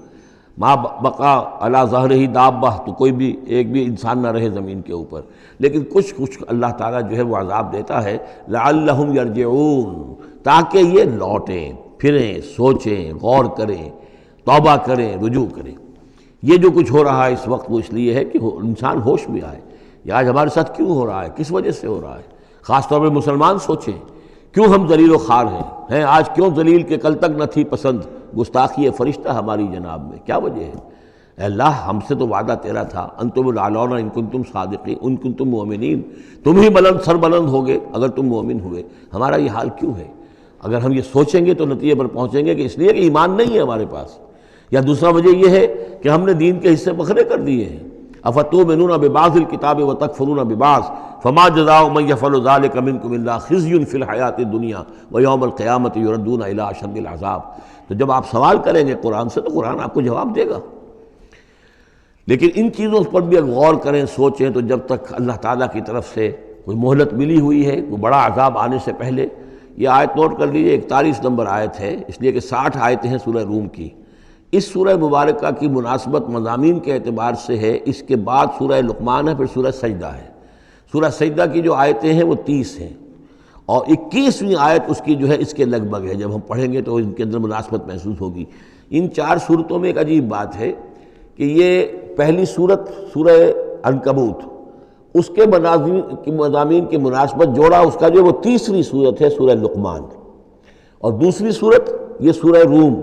ما بقا علی ظہرہ دابہ، تو کوئی بھی ایک بھی انسان نہ رہے زمین کے اوپر، لیکن کچھ اللہ تعالیٰ جو ہے وہ عذاب دیتا ہے، لعلہم یرجعون، تاکہ یہ لوٹیں پھریں، سوچیں، غور کریں، توبہ کریں، رجوع کریں۔ یہ جو کچھ ہو رہا ہے اس وقت وہ اس لیے ہے کہ انسان ہوش میں آئے، یہ آج ہمارے ساتھ کیوں ہو رہا ہے، کس وجہ سے ہو رہا ہے، خاص طور پہ مسلمان سوچیں کیوں ہم ذلیل و خوار ہیں آج، کیوں ذلیل کہ کل تک نہ تھی پسند گستاخی فرشتہ ہماری جناب میں، کیا وجہ ہے؟ اے اللہ، ہم سے تو وعدہ تیرا تھا، انتم الاعلون ان کنتم صادقین، ان کنتم مؤمنین، تم ہی بلند سر بلند ہوگے اگر تم مومن ہوئے، ہمارا یہ حال کیوں ہے؟ اگر ہم یہ سوچیں گے تو نتیجے پر پہنچیں گے کہ اس لیے کہ ایمان نہیں ہے ہمارے پاس، یا دوسرا وجہ یہ ہے کہ ہم نے دین کے حصے بکھرے کر دیے ہیں۔ افتؤمنون ببعض الکتاب وتکفرون ببعض فما جزاء من يفعل ذلك منكم الا خزي في الحیاۃ الدنیا ویوم القیامۃ یردون الی اشد العذاب۔ تو جب آپ سوال کریں گے قرآن سے تو قرآن آپ کو جواب دے گا، لیکن ان چیزوں پر بھی اگر غور کریں، سوچیں، تو جب تک اللہ تعالیٰ کی طرف سے کوئی مہلت ملی ہوئی ہے، کوئی بڑا عذاب آنے سے پہلے، یہ آیت نوٹ کر لیجیے، 41 نمبر آیت ہے، اس لیے کہ 60 آیتیں ہیں سورہ روم کی۔ اس سورہ مبارکہ کی مناسبت مضامین کے اعتبار سے ہے، اس کے بعد سورہ لقمان ہے، پھر سورہ سجدہ ہے۔ سورہ سجدہ کی جو آیتیں ہیں وہ 30 ہیں، اور 21ویں آیت اس کی جو ہے اس کے لگ بھگ ہے، جب ہم پڑھیں گے تو ان کے اندر مناسبت محسوس ہوگی۔ ان 4 صورتوں میں ایک عجیب بات ہے کہ یہ پہلی صورت سورہ عنکبوت، اس کے مضامین کی مناسبت جوڑا اس کا جو وہ 30ویں صورت ہے سورہ لقمان، اور دوسری صورت یہ سورہ روم،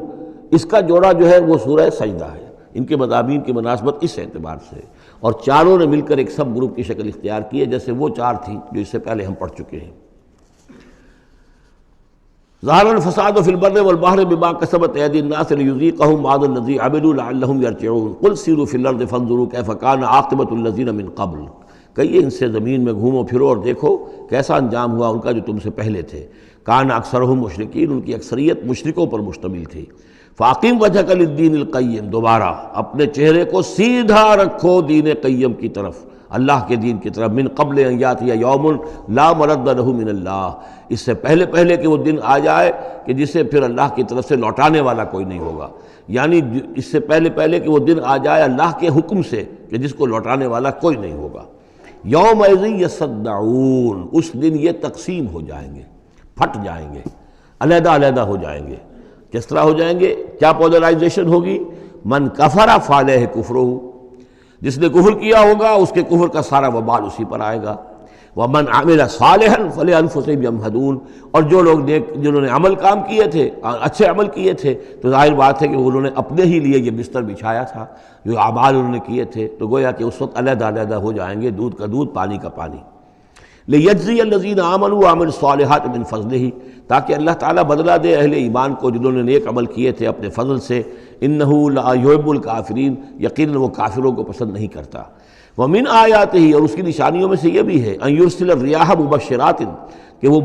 اس کا جوڑا جو ہے وہ سورہ سجدہ ہے۔ ان کے مضامین کی مناسبت اس اعتبار سے، اور چاروں نے مل کر ایک سب گروپ کی شکل اختیار کی ہے، جیسے وہ 4 تھیں جو اس سے پہلے ہم پڑھ چکے ہیں۔ ظہر الفساد فی البر والبحر بما کسبت ایدی الناس لیذیقہم بعض الذی عملوا لعلہم یرجعون قل سیروا فی الارض فانظروا کیف کان عاقبۃ الذین من قبل، کہیے ان سے زمین میں گھومو پھرو اور دیکھو کیسا انجام ہوا ان کا جو تم سے پہلے تھے۔ کان اکثرہم مشرکین، ان کی اکثریت مشرکوں پر مشتمل تھی۔ فاقم وجہک للدین القیم، دوبارہ اپنے چہرے کو سیدھا رکھو دین قیم کی طرف، اللہ کے دین کی طرف، من قبل ان یاتی یوم لا مرد لہ من اللہ، اس سے پہلے کہ وہ دن آ جائے کہ جسے پھر اللہ کی طرف سے لوٹانے والا کوئی نہیں ہوگا، یعنی اس سے پہلے کہ وہ دن آ جائے اللہ کے حکم سے کہ جس کو لوٹانے والا کوئی نہیں ہوگا۔ یومئذ یصدعون، اس دن یہ تقسیم ہو جائیں گے، پھٹ جائیں گے، علیحدہ ہو جائیں گے۔ کس طرح ہو جائیں گے؟ کیا پولرائزیشن ہوگی؟ من کفر فعلیہ کفرہ، جس نے کفر کیا ہوگا اس کے کفر کا سارا وبال اسی پر آئے گا۔ ومن عمل صالحا فلانفسہم یمہدون، اور جو لوگ جنہوں نے عمل کام کیے تھے، اچھے عمل کیے تھے، تو ظاہر بات ہے کہ انہوں نے اپنے ہی لیے یہ بستر بچھایا تھا، جو اعمال انہوں نے کیے تھے، تو گویا کہ اس وقت علیحدہ ہو جائیں گے، دودھ کا دودھ پانی کا پانی۔ لیجزی الذین آمنوا وعملوا الصالحات من فضلہ، تاکہ اللہ تعالیٰ بدلہ دے اہل ایمان کو جنہوں نے نیک عمل کیے تھے اپنے فضل سے، انہ لا یحب الکافرین، یقیناً وہ کافروں کو پسند نہیں کرتا۔ ومن آیاتہ، اور اس کی نشانیوں میں سے یہ بھی ہے، ان یرسل الریاح مبشرات، کہ وہ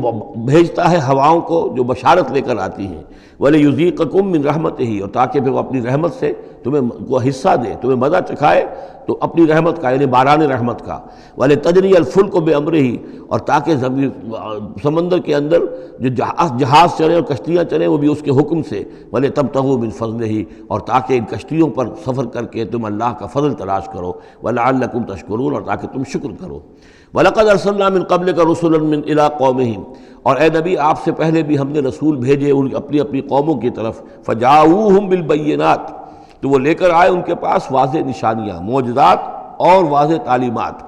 بھیجتا ہے ہواؤں کو جو بشارت لے کر آتی ہیں، وَلِيُذِيقَكُم مِّن رَحْمَتِهِ، اور تاکہ پھر وہ اپنی رحمت سے تمہیں وہ حصہ دے، تمہیں مزہ چکھائے تو اپنی رحمت کا، یعنی باران رحمت کا، وَلِتَجْرِيَ الْفُلْكُ بِأَمْرِهِ، اور تاکہ سمندر کے اندر جو جہاز چلے اور کشتیاں چلیں وہ بھی اس کے حکم سے، وَلِتَبْتَغُوا مِن فَضْلِهِ، اور تاکہ ان کشتیوں پر سفر کر کے تم اللہ کا فضل تلاش کرو، وَلَعَلَّكُمْ تَشْكُرُونَ، اور تاکہ تم شکر کرو۔ وَلَقَدْ أَرْسَلْنَا مِن قَبْلِكَ رُسُلًا إِلَىٰ قَوْمِهِمْ، اور اے نبی آپ سے پہلے بھی ہم نے رسول بھیجے اپنی اپنی قوموں کی طرف، فَجَاءُوهُم بِالْبَيِّنَاتِ، تو وہ لے کر آئے ان کے پاس واضح نشانیاں، معجزات اور واضح تعلیمات۔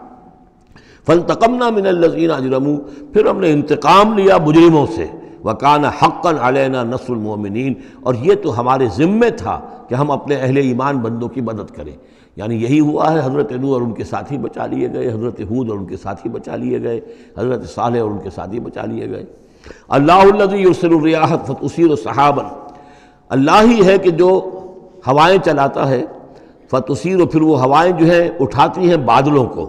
فَانْتَقَمْنَا مِنَ الَّذِينَ أَجْرَمُوا، پھر ہم نے انتقام لیا مجرموں سے، وَكَانَ حَقًّا عَلَيْنَا نَصْرُ الْمُؤْمِنِينَ، اور یہ تو ہمارے ذمے تھا کہ ہم اپنے اہل ایمان بندوں کی مدد کریں۔ یعنی یہی ہوا ہے، حضرت نوح اور ان کے ساتھی بچا لیے گئے، حضرت ہود اور ان کے ساتھی بچا لیے گئے، حضرت صالح اور ان کے ساتھی بچا لیے گئے۔ اللہ الذی یرسل الریاح فتثیر سحابا، اللہ ہی ہے کہ جو ہوائیں چلاتا ہے، فتثیر، پھر وہ ہوائیں جو ہیں اٹھاتی ہیں بادلوں کو،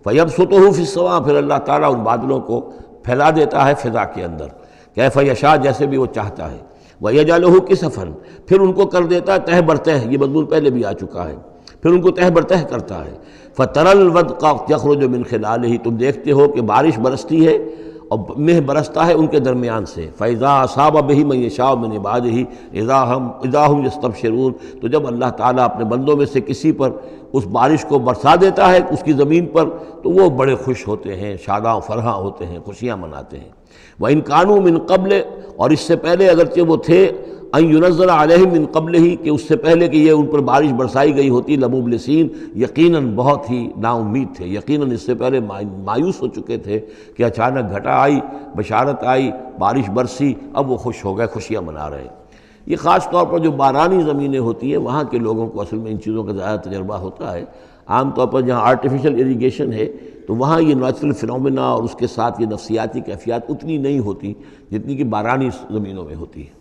فیبسطہ فی السماء، پھر اللہ تعالیٰ ان بادلوں کو پھیلا دیتا ہے فضا کے اندر، کیف یشاء، جیسے بھی وہ چاہتا ہے، ویجعلہ کسفا، پھر ان کو کر دیتا ہے تہ برتہ، یہ مضمون پہلے بھی آ چکا ہے، پھر ان کو تہ برتہ کرتا ہے۔ فَتَرَى الْوَدْقَ يَخْرُجُ مِنْ خِلَالِهِ، تم دیکھتے ہو کہ بارش برستی ہے اور مہ برستا ہے ان کے درمیان سے، فَإِذَا أَصَابَ بِهِ مَن يَشَاءُ مِنْ عِبَادِهِ إِذَا هُمْ يَسْتَبْشِرُونَ، تو جب اللہ تعالیٰ اپنے بندوں میں سے کسی پر اس بارش کو برسا دیتا ہے اس کی زمین پر، تو وہ بڑے خوش ہوتے ہیں، شاداں فرحاں ہوتے ہیں، خوشیاں مناتے ہیں۔ وَإِنْ كَانُوا مِنْ قَبْلِ، اور اس سے پہلے اگرچہ وہ تھے، ان ينزل علیہم من قبل ہی، کہ اس سے پہلے کہ یہ ان پر بارش برسائی گئی ہوتی، لمبلسین، یقیناً بہت ہی نا امید تھے، یقیناً اس سے پہلے مایوس ہو چکے تھے کہ اچانک گھٹا آئی، بشارت آئی، بارش برسی، اب وہ خوش ہو گئے، خوشیاں منا رہے ہیں۔ یہ خاص طور پر جو بارانی زمینیں ہوتی ہیں وہاں کے لوگوں کو اصل میں ان چیزوں کا زیادہ تجربہ ہوتا ہے۔ عام طور پر جہاں آرٹیفیشل اریگیشن ہے تو وہاں یہ نیچرل فنومینا اور اس کے ساتھ یہ نفسیاتی کیفیات اتنی نہیں ہوتی جتنی کہ بارانی زمینوں میں ہوتی ہے۔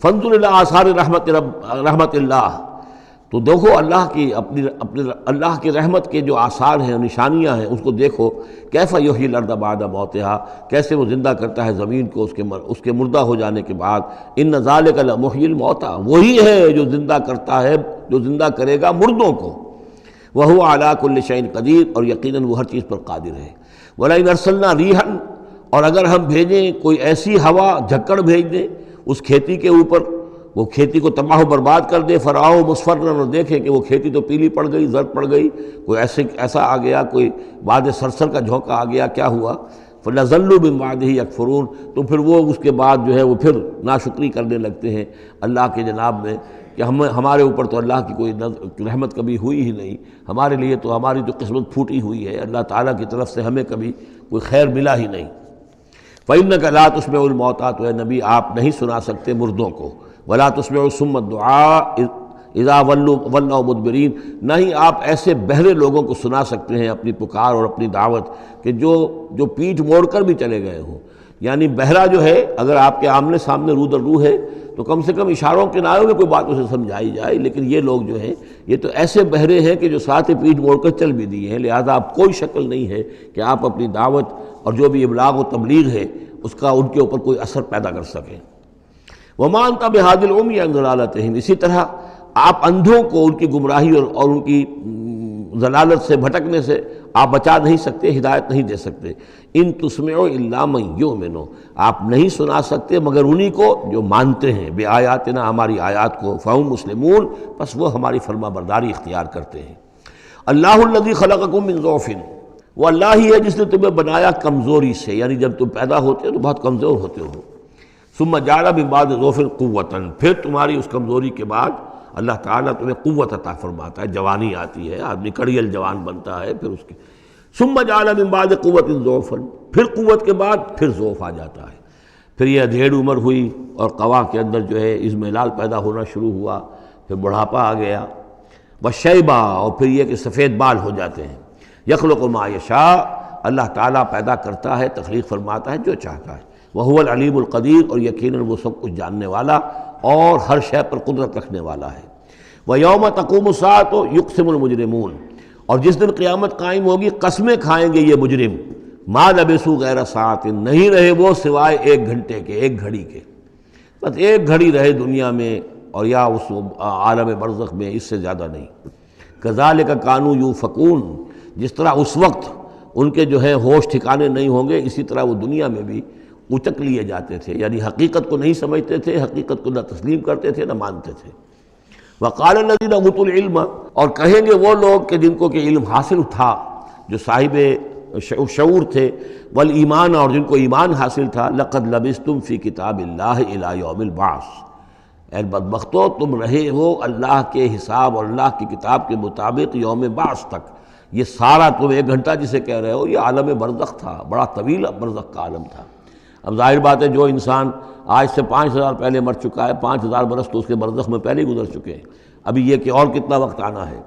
فانظر الی آثار رحمت اللہ، تو دیکھو اللہ کی اپنی اللہ کی رحمت کے جو آثار ہیں، نشانیاں ہیں، اس کو دیکھو۔ کیف یحیی الارض بعد موتہا، کیسے وہ زندہ کرتا ہے زمین کو اس کے مردہ ہو جانے کے بعد۔ ان ذالک لمحیی الموتیٰ، وہی ہے جو زندہ کرتا ہے، جو زندہ کرے گا مردوں کو۔ وہو علی کل شیء قدیر، اور یقیناً وہ ہر چیز پر قادر ہے۔ ولئن ارسلنا ریحا، اور اگر ہم بھیجیں کوئی ایسی ہوا، جھکڑ بھیج دیں اس کھیتی کے اوپر، وہ کھیتی کو تباہ و برباد کر دے، فرآہ مصفرا، اور دیکھیں کہ وہ کھیتی تو پیلی پڑ گئی، زرد پڑ گئی، کوئی ایسا آ گیا، کوئی باد سرسر کا جھونکا آ گیا، کیا ہوا؟ فَلَظَلُّوا مِن بَعْدِهِ يَكْفُرُونَ، تو پھر وہ اس کے بعد جو ہے وہ پھر ناشکری کرنے لگتے ہیں اللہ کے جناب میں، کہ ہمارے اوپر تو اللہ کی کوئی رحمت کبھی ہوئی ہی نہیں، ہمارے لیے تو ہماری تو قسمت پھوٹی ہوئی ہے، اللہ تعالیٰ کی طرف سے ہمیں کبھی کوئی خیر ملا ہی نہیں۔ فَإِنَّكَ لَا تُسْمِعُ الْمَوْتَىٰ، تو اے نبی آپ نہیں سنا سکتے مردوں کو، وَلَا تُسْمِعُ الصُّمَّ الدُّعَاءَ اذا ولوا مدبرین، نہ ہی آپ ایسے بہرے لوگوں کو سنا سکتے ہیں اپنی پکار اور اپنی دعوت کہ جو پیٹھ موڑ کر بھی چلے گئے ہوں۔ یعنی بہرا جو ہے اگر آپ کے آمنے سامنے رو در رو ہے تو کم سے کم اشاروں کے نائوں میں کوئی بات اسے سمجھائی جائے، لیکن یہ لوگ جو ہیں یہ تو ایسے بہرے ہیں کہ جو ساتھ ہی پیٹھ موڑ کر چل بھی دیے ہیں، لہذا آپ کوئی شکل نہیں ہے کہ آپ اپنی دعوت اور جو بھی ابلاغ و تبلیغ ہے اس کا ان کے اوپر کوئی اثر پیدا کر سکیں۔ وَمَا أَنْتَ بِهَادِ الْعُمْيِ عَنْ ضَلَالَتِهِمْ، اسی طرح آپ اندھوں کو ان کی گمراہی اور ان کی ضلالت سے، بھٹکنے سے آپ بچا نہیں سکتے، ہدایت نہیں دے سکتے۔ ان تسمعوا الا من یؤمن، آپ نہیں سنا سکتے مگر انہی کو جو مانتے ہیں، بے آیاتنا، ہماری آیات کو، فہم مسلمون، پس وہ ہماری فرما برداری اختیار کرتے ہیں۔ اللہ الذی خلقکم من ضعف، وہ اللہ ہی ہے جس نے تمہیں بنایا کمزوری سے، یعنی جب تم پیدا ہوتے ہو تو بہت کمزور ہوتے ہو، ثم جعل من بعد ضعف قوۃ، پھر تمہاری اس کمزوری کے بعد اللہ تعالیٰ تمہیں قوت عطا فرماتا ہے، جوانی آتی ہے، آدمی کڑیل جوان بنتا ہے، پھر اس کے ثم جعل من بعد قوت ضعفا، پھر قوت کے بعد پھر ضعف آ جاتا ہے، پھر یہ ادھیڑ عمر ہوئی اور قوا کے اندر جو ہے اضمحلال پیدا ہونا شروع ہوا، پھر بڑھاپا آ گیا، وشیبہ، اور پھر یہ کہ سفید بال ہو جاتے ہیں، یخلق ما یشاء، اللہ تعالیٰ پیدا کرتا ہے، تخلیق فرماتا ہے جو چاہتا ہے۔ وَهُوَ الْعَلِيمُ الْقَدِيرُ، اور یقیناً وہ سب کچھ جاننے والا اور ہر شے پر قدرت رکھنے والا ہے۔ وَيَوْمَ تَقُومُ السَّاعَةُ يُقْسِمُ الْمُجْرِمُونَ، اور جس دن قیامت قائم ہوگی قسمیں کھائیں گے یہ مجرم، مَا لَبِثُوا غَيْرَ سَاعَةٍ، نہیں رہے وہ سوائے ایک گھنٹے کے، ایک گھڑی کے، بس ایک گھڑی رہے دنیا میں اور یا اس عالم برزخ میں، اس سے زیادہ نہیں۔ كَذَلِكَ كَانُوا يُؤْفَكُونَ، جس طرح اس وقت ان کے جو ہے ہوش ٹھکانے نہیں ہوں گے، اسی طرح وہ دنیا میں بھی اچک لیے جاتے تھے، یعنی حقیقت کو نہیں سمجھتے تھے، حقیقت کو نہ تسلیم کرتے تھے نہ مانتے تھے۔ وقال الذين اوتوا العلم، اور کہیں گے وہ لوگ کہ جن کو کہ علم حاصل تھا، جو صاحب شعور تھے، والایمان، اور جن کو ایمان حاصل تھا، لقد لبثتم فی کتاب اللہ الی یوم البعث، اے بدبختو تم رہے ہو اللہ کے حساب اور اللہ کی کتاب کے مطابق یوم بعث تک۔ یہ سارا تم ایک گھنٹہ جسے کہہ رہے ہو یہ عالم برزخ تھا، بڑا طویل برزخ کا عالم تھا۔ اب ظاہر بات ہے جو انسان آج سے 5000 پہلے مر چکا ہے، 5000 برس تو اس کے برزخ میں پہلے ہی گزر چکے ہیں، ابھی یہ کہ اور کتنا وقت آنا ہے،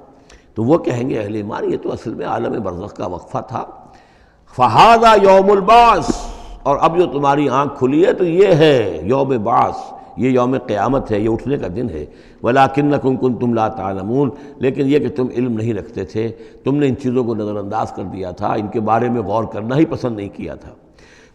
تو وہ کہیں گے اہل ایمان یہ تو اصل میں عالم برزخ کا وقفہ تھا۔ فَهَذَا يَوْمُ الْبَعْثِ، اور اب جو تمہاری آنکھ کھلی ہے تو یہ ہے یوم بعث، یہ یوم قیامت ہے، یہ اٹھنے کا دن ہے۔ وَلَٰكِنَّكُمْ كُنتُمْ لَا تَعْلَمُونَ، لیکن یہ کہ تم علم نہیں رکھتے تھے، تم نے ان چیزوں کو نظر انداز کر دیا تھا، ان کے بارے میں غور کرنا ہی پسند نہیں کیا تھا۔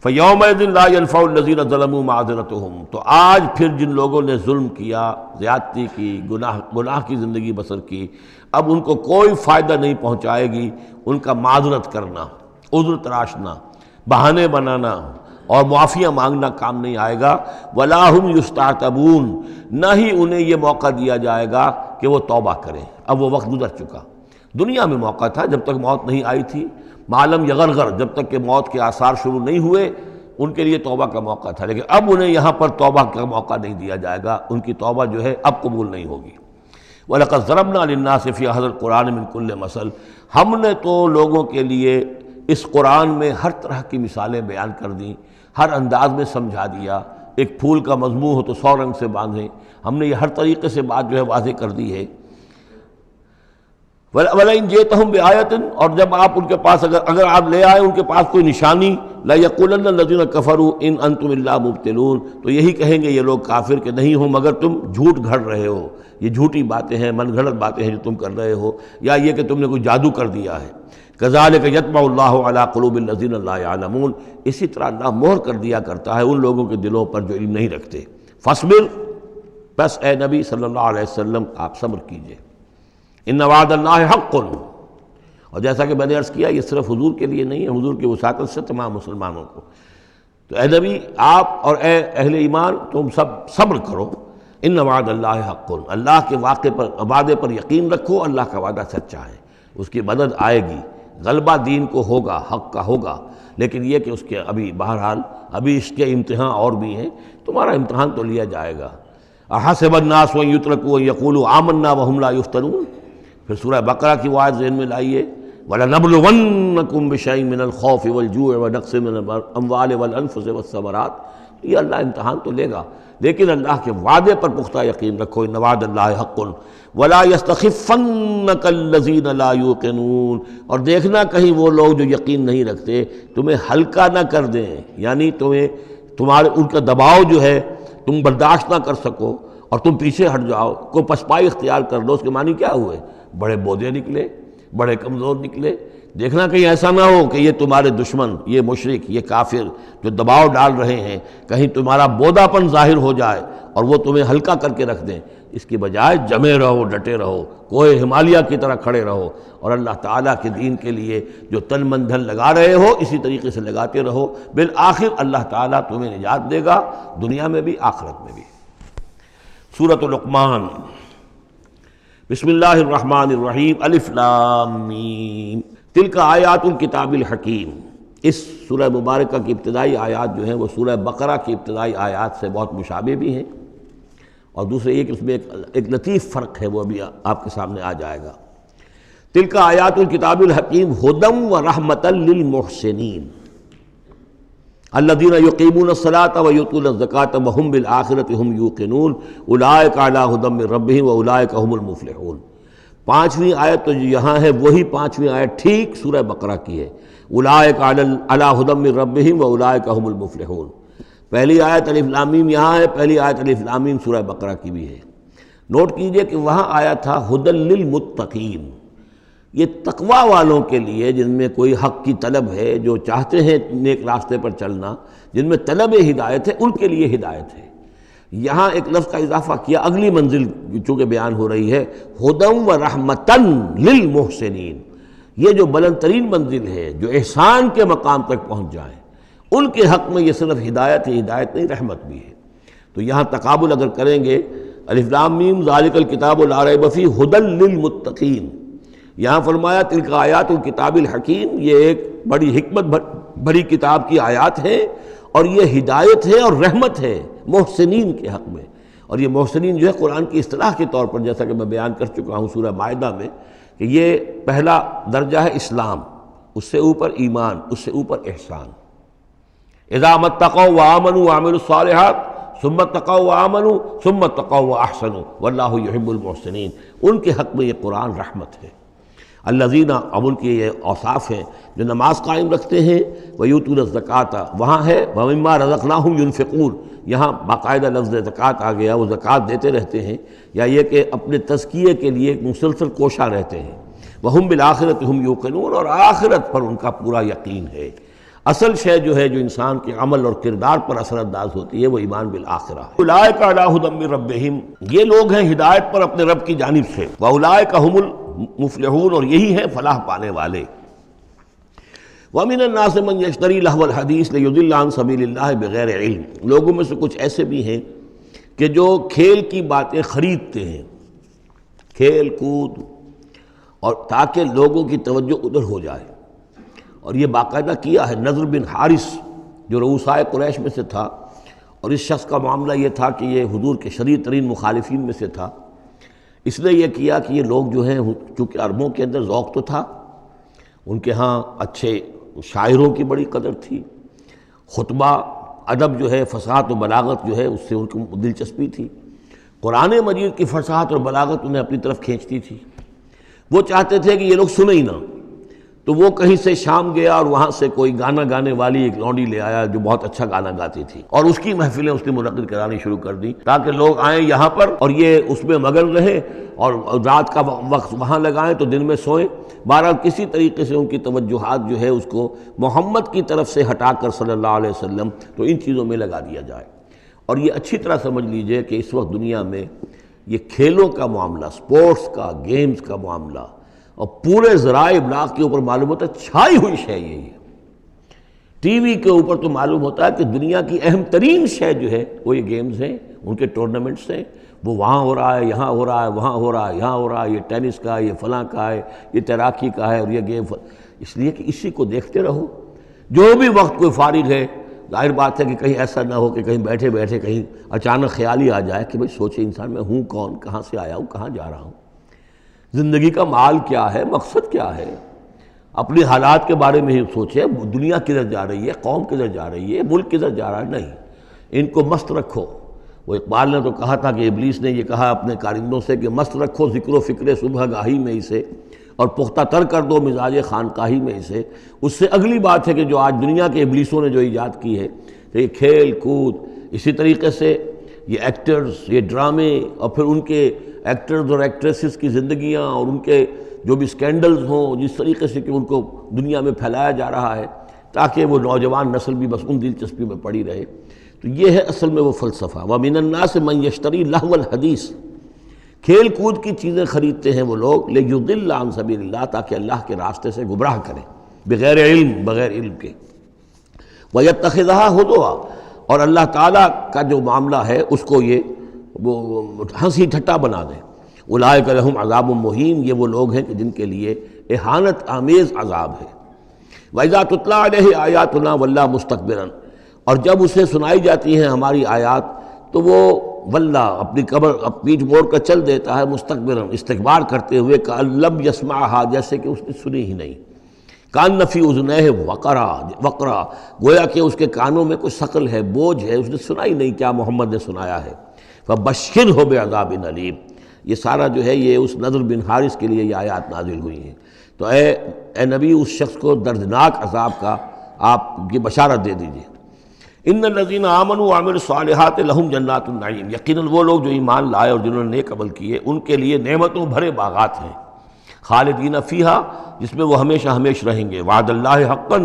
فَيَوْمَئِذٍ لَا يَنفَعُ الَّذِينَ ظَلَمُوا مَعْذِرَتُهُمْ، تو آج پھر جن لوگوں نے ظلم کیا، زیادتی کی، گناہ کی زندگی بسر کی، اب ان کو کوئی فائدہ نہیں پہنچائے گی ان کا معذرت کرنا، عذر تراشنا، بہانے بنانا اور معافیاں مانگنا کام نہیں آئے گا۔ وَلَا هُمْ يُسْتَعْتَبُونَ، نہ ہی انہیں یہ موقع دیا جائے گا کہ وہ توبہ کریں، اب وہ وقت گزر چکا۔ دنیا میں موقع تھا جب تک موت نہیں آئی تھی، معلم یغرغر، جب تک کہ موت کے آثار شروع نہیں ہوئے ان کے لیے توبہ کا موقع تھا، لیکن اب انہیں یہاں پر توبہ کا موقع نہیں دیا جائے گا، ان کی توبہ جو ہے اب قبول نہیں ہوگی۔ وَلَقَدْ ضَرَبْنَا لِلنَّاسِ فِي هَذَا الْقُرْآنِ مِنْ كُلِّ مَثَلٍ، ہم نے تو لوگوں کے لیے اس قرآن میں ہر طرح کی مثالیں بیان کر دیں، ہر انداز میں سمجھا دیا۔ ایک پھول کا مضمون ہو تو 100 رنگ سے باندھیں، ہم نے یہ ہر طریقے سے بات جو ہے واضح کر دی ہے۔ وَلَئِنْ جِئْتَهُمْ بِآیَةٍ، اور جب آپ ان کے پاس اگر آپ لے آئے ان کے پاس کوئی نشانی، لَيَقُولَنَّ الَّذِينَ كَفَرُوا إِنْ أَنْتُمْ إِلَّا مُبْطِلُونَ، تو یہی کہیں گے یہ لوگ کافر کہ نہیں ہو مگر تم جھوٹ گھڑ رہے ہو، یہ جھوٹی باتیں ہیں، من گھڑت باتیں ہیں جو تم کر رہے ہو، یا یہ کہ تم نے کوئی جادو کر دیا ہے۔ كَذَلِكَ يَطْبَعُ اللَّهُ عَلَىٰ قُلُوبِ الَّذِينَ لَا يَعْلَمُونَ، اسی طرح اللہ مہر کر دیا کرتا ہے ان لوگوں کے دلوں پر جو علم نہیں رکھتے۔ فَاصْبِرْ، بس اے نبی صلی اللہ علیہ وسلم آپ صبر کیجئے۔ إِنَّ وَعْدَ اللَّهِ حَقٌّ، اور جیسا کہ میں نے عرض کیا یہ صرف حضور کے لیے نہیں ہے، حضور کی وساطت سے تمام مسلمانوں کو۔ تو اے نبی آپ اور اے اہل ایمان تم سب صبر کرو۔ ان وعد اللہ حق، اللہ کے وعدے پر یقین رکھو، اللہ کا وعدہ سچا ہے، اس کی مدد آئے گی، غلبہ دین کو ہوگا، حق کا ہوگا، لیکن یہ کہ اس کے ابھی بہرحال ابھی اس کے امتحان اور بھی ہیں، تمہارا امتحان تو لیا جائے گا۔ احسب الناس ان یترکوا ان یقولوا آمنا وهم لا یفتنون، پھر سورہ بقرہ کی وہ آیت ذہن میں لائیے، وَلَنَبْلُوَنَّكُمْ بِشَيْءٍ مِّنَ الْخَوْفِ وَالْجُوعِ وَنَقْصٍ مِّنَ الْأَمْوَالِ وَالْأَنفُسِ وَالثَّمَرَاتِ، یہ اللہ امتحان تو لے گا، لیکن اللہ کے وعدے پر پختہ یقین رکھو۔ إِنَّ وَعْدَ اللَّهِ حَقٌّ وَلَا يَسْتَخِفَّنَّكَ الَّذِينَ لَا يُوقِنُونَ، اور دیکھنا کہیں وہ لوگ جو یقین نہیں رکھتے تمہیں ہلکا نہ کر دیں، یعنی تمہارے ان کا دباؤ جو ہے تم برداشت نہ کر سکو اور تم پیچھے ہٹ جاؤ، کو پسپائی اختیار کر لو۔ اس کے معنی کیا ہوئے؟ بڑے بودے نکلے، بڑے کمزور نکلے۔ دیکھنا کہیں ایسا نہ ہو کہ یہ تمہارے دشمن، یہ مشرک، یہ کافر جو دباؤ ڈال رہے ہیں، کہیں تمہارا بودا پن ظاہر ہو جائے اور وہ تمہیں ہلکا کر کے رکھ دیں۔ اس کی بجائے جمے رہو، ڈٹے رہو، کوہ ہمالیہ کی طرح کھڑے رہو، اور اللہ تعالیٰ کے دین کے لیے جو تن من دھن لگا رہے ہو اسی طریقے سے لگاتے رہو، بالآخر اللہ تعالیٰ تمہیں نجات دے گا، دنیا میں بھی آخرت میں بھی۔ سورۃ لقمان، بسم اللہ الرحمن الرحیم، الف لام میم، تلک آیات الکتاب الحکیم۔ اس سورہ مبارکہ کی ابتدائی آیات جو ہیں وہ سورہ بقرہ کی ابتدائی آیات سے بہت مشابہ بھی ہیں، اور دوسرے یہ کہ اس میں ایک لطیف فرق ہے، وہ ابھی آپ کے سامنے آ جائے گا۔ تلک آیات الکتاب الحکیم ھدی ورحمۃ للمحسنین الذین یقیمون الصلاۃ ویؤتون الزکاۃ وہم بالآخرۃ ہم یوقنون اولئک علی ھدی من ربہم واولئک ھم المفلحون۔ پانچویں آیت تو یہاں ہے وہی پانچویں آیت ٹھیک سورہ بقرہ کی ہے، اولئک علی ھدی من ربہم واولئک ھم المفلحون۔ پہلی آیت الف لام میم یہاں ہے، پہلی آیت الف لام میم سورہ بقرہ کی بھی ہے۔ نوٹ کیجئے کہ وہاں آیا تھا ھدی للمتقین، یہ تقوی والوں کے لیے جن میں کوئی حق کی طلب ہے، جو چاہتے ہیں نیک راستے پر چلنا، جن میں طلب ہدایت ہے، ان کے لیے ہدایت ہے۔ یہاں ایک لفظ کا اضافہ کیا، اگلی منزل چونکہ بیان ہو رہی ہے، ھدی و رحمتاً للمحسنین، یہ جو بلند ترین منزل ہے، جو احسان کے مقام تک پہنچ جائیں، ان کے حق میں یہ صرف ہدایت ہے، ہدایت نہیں رحمت بھی ہے۔ تو یہاں تقابل اگر کریں گے، الف لام میم ذالک الکتاب لا ریب فیہ ھدی للمتقین، یہاں فرمایا تلک آیات الکتاب الحکیم، یہ ایک بڑی حکمت بڑی کتاب کی آیات ہیں، اور یہ ہدایت ہے اور رحمت ہے محسنین کے حق میں۔ اور یہ محسنین جو ہے قرآن کی اصطلاح کے طور پر، جیسا کہ میں بیان کر چکا ہوں سورہ مائدہ میں، کہ یہ پہلا درجہ ہے اسلام، اس سے اوپر ایمان، اس سے اوپر احسان۔ اذا اتقوا وآمنوا وعملوا الصالحات ثم اتقوا وآمنوا ثم اتقوا واحسنوا واللہ یحب المحسنین، ان کے حق میں یہ قرآن رحمت ہے۔ الذین، اب ان کے یہ اوصاف ہیں جو نماز قائم رکھتے ہیں، ویؤتون الزکاۃ، وہاں ہے ومما رزقناہم ینفقون، یہاں باقاعدہ لفظ زکوٰۃ آ گیا، وہ زکوٰۃ دیتے رہتے ہیں، یا یہ کہ اپنے تزکیے کے لیے ایک مسلسل کوشاں رہتے ہیں۔ وہم بالآخرۃ ہم یوقنون، اور آخرت پر ان کا پورا یقین ہے۔ اصل شے جو ہے جو انسان کے عمل اور کردار پر اثر انداز ہوتی ہے وہ ایمان بالآخرہ ہے۔ اولئک علی ھدی من ربہم، یہ لوگ ہیں ہدایت پر اپنے رب کی جانب سے، واولئک ھم المفلحون، اور یہی ہیں فلاح پانے والے۔ وَمِنَ النَّاسِ مَن يَشْتَرِي لَهْوَ الْحَدِيثِ لِيُضِلَّ عَن سَبِيلِ اللَّهِ بِغَيْرِ عِلْم، لوگوں میں سے کچھ ایسے بھی ہیں کہ جو کھیل کی باتیں خریدتے ہیں، کھیل کود، اور تاکہ لوگوں کی توجہ ادھر ہو جائے۔ اور یہ باقاعدہ کیا ہے نضر بن حارث جو رؤسائے قریش میں سے تھا، اور اس شخص کا معاملہ یہ تھا کہ یہ حضور کے شدید ترین مخالفین میں سے تھا۔ اس نے یہ کیا کہ یہ لوگ جو ہیں، چونکہ عربوں کے اندر ذوق تو تھا، ان کے ہاں اچھے شاعروں کی بڑی قدر تھی، خطبہ ادب جو ہے، فصاحت و بلاغت جو ہے اس سے ان کو دلچسپی تھی، قرآن مجید کی فصاحت اور بلاغت انہیں اپنی طرف کھینچتی تھی۔ وہ چاہتے تھے کہ یہ لوگ سنیں ہی نہ، تو وہ کہیں سے شام گیا اور وہاں سے کوئی گانا گانے والی ایک لونڈی لے آیا جو بہت اچھا گانا گاتی تھی، اور اس کی محفلیں اس نے منعقد کرانی شروع کر دی تاکہ لوگ آئیں یہاں پر اور یہ اس میں مگن رہیں، اور رات کا وقت وہاں لگائیں تو دن میں سوئیں۔ بہرحال کسی طریقے سے ان کی توجہات جو ہے اس کو محمد کی طرف سے ہٹا کر صلی اللہ علیہ وسلم تو ان چیزوں میں لگا دیا جائے۔ اور یہ اچھی طرح سمجھ لیجئے کہ اس وقت دنیا میں یہ کھیلوں کا معاملہ، سپورٹس کا، گیمز کا معاملہ، اور پورے ذرائع ابلاغ کے اوپر معلوم ہوتا ہے چھائی ہوئی شے یہ ہے۔ ٹی وی کے اوپر تو معلوم ہوتا ہے کہ دنیا کی اہم ترین شے جو ہے وہ یہ گیمز ہیں، ان کے ٹورنامنٹس ہیں، وہ وہاں ہو رہا ہے، یہاں ہو رہا ہے، وہاں ہو رہا ہے، یہاں ہو رہا ہے، یہ ٹینس کا ہے، یہ فلاں کا ہے، یہ تیراکی کا ہے، اور یہ گیم، اس لیے کہ اسی کو دیکھتے رہو۔ جو بھی وقت کوئی فارغ ہے، ظاہر بات ہے کہ کہیں ایسا نہ ہو کہ کہیں بیٹھے بیٹھے کہیں اچانک خیال ہی آ جائے کہ بھئی سوچے انسان میں ہوں کون، کہاں سے آیا ہوں، کہاں جا رہا ہوں، زندگی کا مال کیا ہے، مقصد کیا ہے، اپنی حالات کے بارے میں ہی سوچے، دنیا کدھر جا رہی ہے، قوم کدھر جا رہی ہے، ملک کدھر جا رہا ہے، نہیں، ان کو مست رکھو۔ وہ اقبال نے تو کہا تھا کہ ابلیس نے یہ کہا اپنے کارندوں سے کہ مست رکھو ذکر و فکر صبح گاہی میں اسے، اور پختہ تر کر دو مزاج خانقاہی میں اسے۔ اس سے اگلی بات ہے کہ جو آج دنیا کے ابلیسوں نے جو ایجاد کی ہے کہ یہ کھیل کود، اسی طریقے سے یہ ایکٹرز، یہ ڈرامے، اور پھر ان کے ایکٹرز اور ایکٹریسز کی زندگیاں اور ان کے جو بھی سکینڈلز ہوں، جس طریقے سے کہ ان کو دنیا میں پھیلایا جا رہا ہے تاکہ وہ نوجوان نسل بھی بس ان دلچسپی میں پڑی رہے، تو یہ ہے اصل میں وہ فلسفہ۔ وَمِنَ النَّاسِ مَن يَشْتَرِي لَهْوَ الْحَدِيثِ، کھیل کود کی چیزیں خریدتے ہیں وہ لوگ، لِيُضِلَّ عَن سَبِيلِ اللَّهِ، تاکہ اللہ کے راستے سے گمراہ کریں، بغیر علم، بغیر علم کے۔ وَيَتَّخِذَهَا هُزُوًا، اور اللہ تعالیٰ کا جو معاملہ ہے اس کو یہ ہنسی ٹھٹا بنا دیں۔ اولئک لہم عذاب مہین، یہ وہ لوگ ہیں کہ جن کے لیے اہانت آمیز عذاب ہے۔ وَإِذَا تُتْلَىٰ عَلَيْهِ آیاتنا وَلَّىٰ مُسْتَكْبِرًا، اور جب اسے سنائی جاتی ہیں ہماری آیات تو وہ وَلَّىٰ اپنی پیٹھ موڑ کر چل دیتا ہے، مستکبرًا استکبار کرتے ہوئے، کأن لم یسمعها، جیسے کہ اس نے سنی ہی نہیں، کأن فی اذنیہ وقرا، گویا کہ اس کے کانوں میں کوئی ثقل ہے، بوجھ ہے، اس نے سنا ہی نہیں کیا محمد نے سنایا ہے۔ فبشرہ بعذاب علیم، یہ سارا جو ہے یہ اس نضر بن حارث کے لیے یہ آیات نازل ہوئی ہیں۔ تو اے نبی اس شخص کو دردناک عذاب کا آپ کی بشارت دے دیجیے۔ ان الذین آمنوا وعملوا الصالحات لہم جنات النعیم، یقیناً وہ لوگ جو ایمان لائے اور جنہوں نے نیک عمل کیے ان کے لیے نعمتوں بھرے باغات ہیں، خالدین فیہا، جس میں وہ ہمیشہ ہمیش رہیں گے۔ وعد اللہ حقا،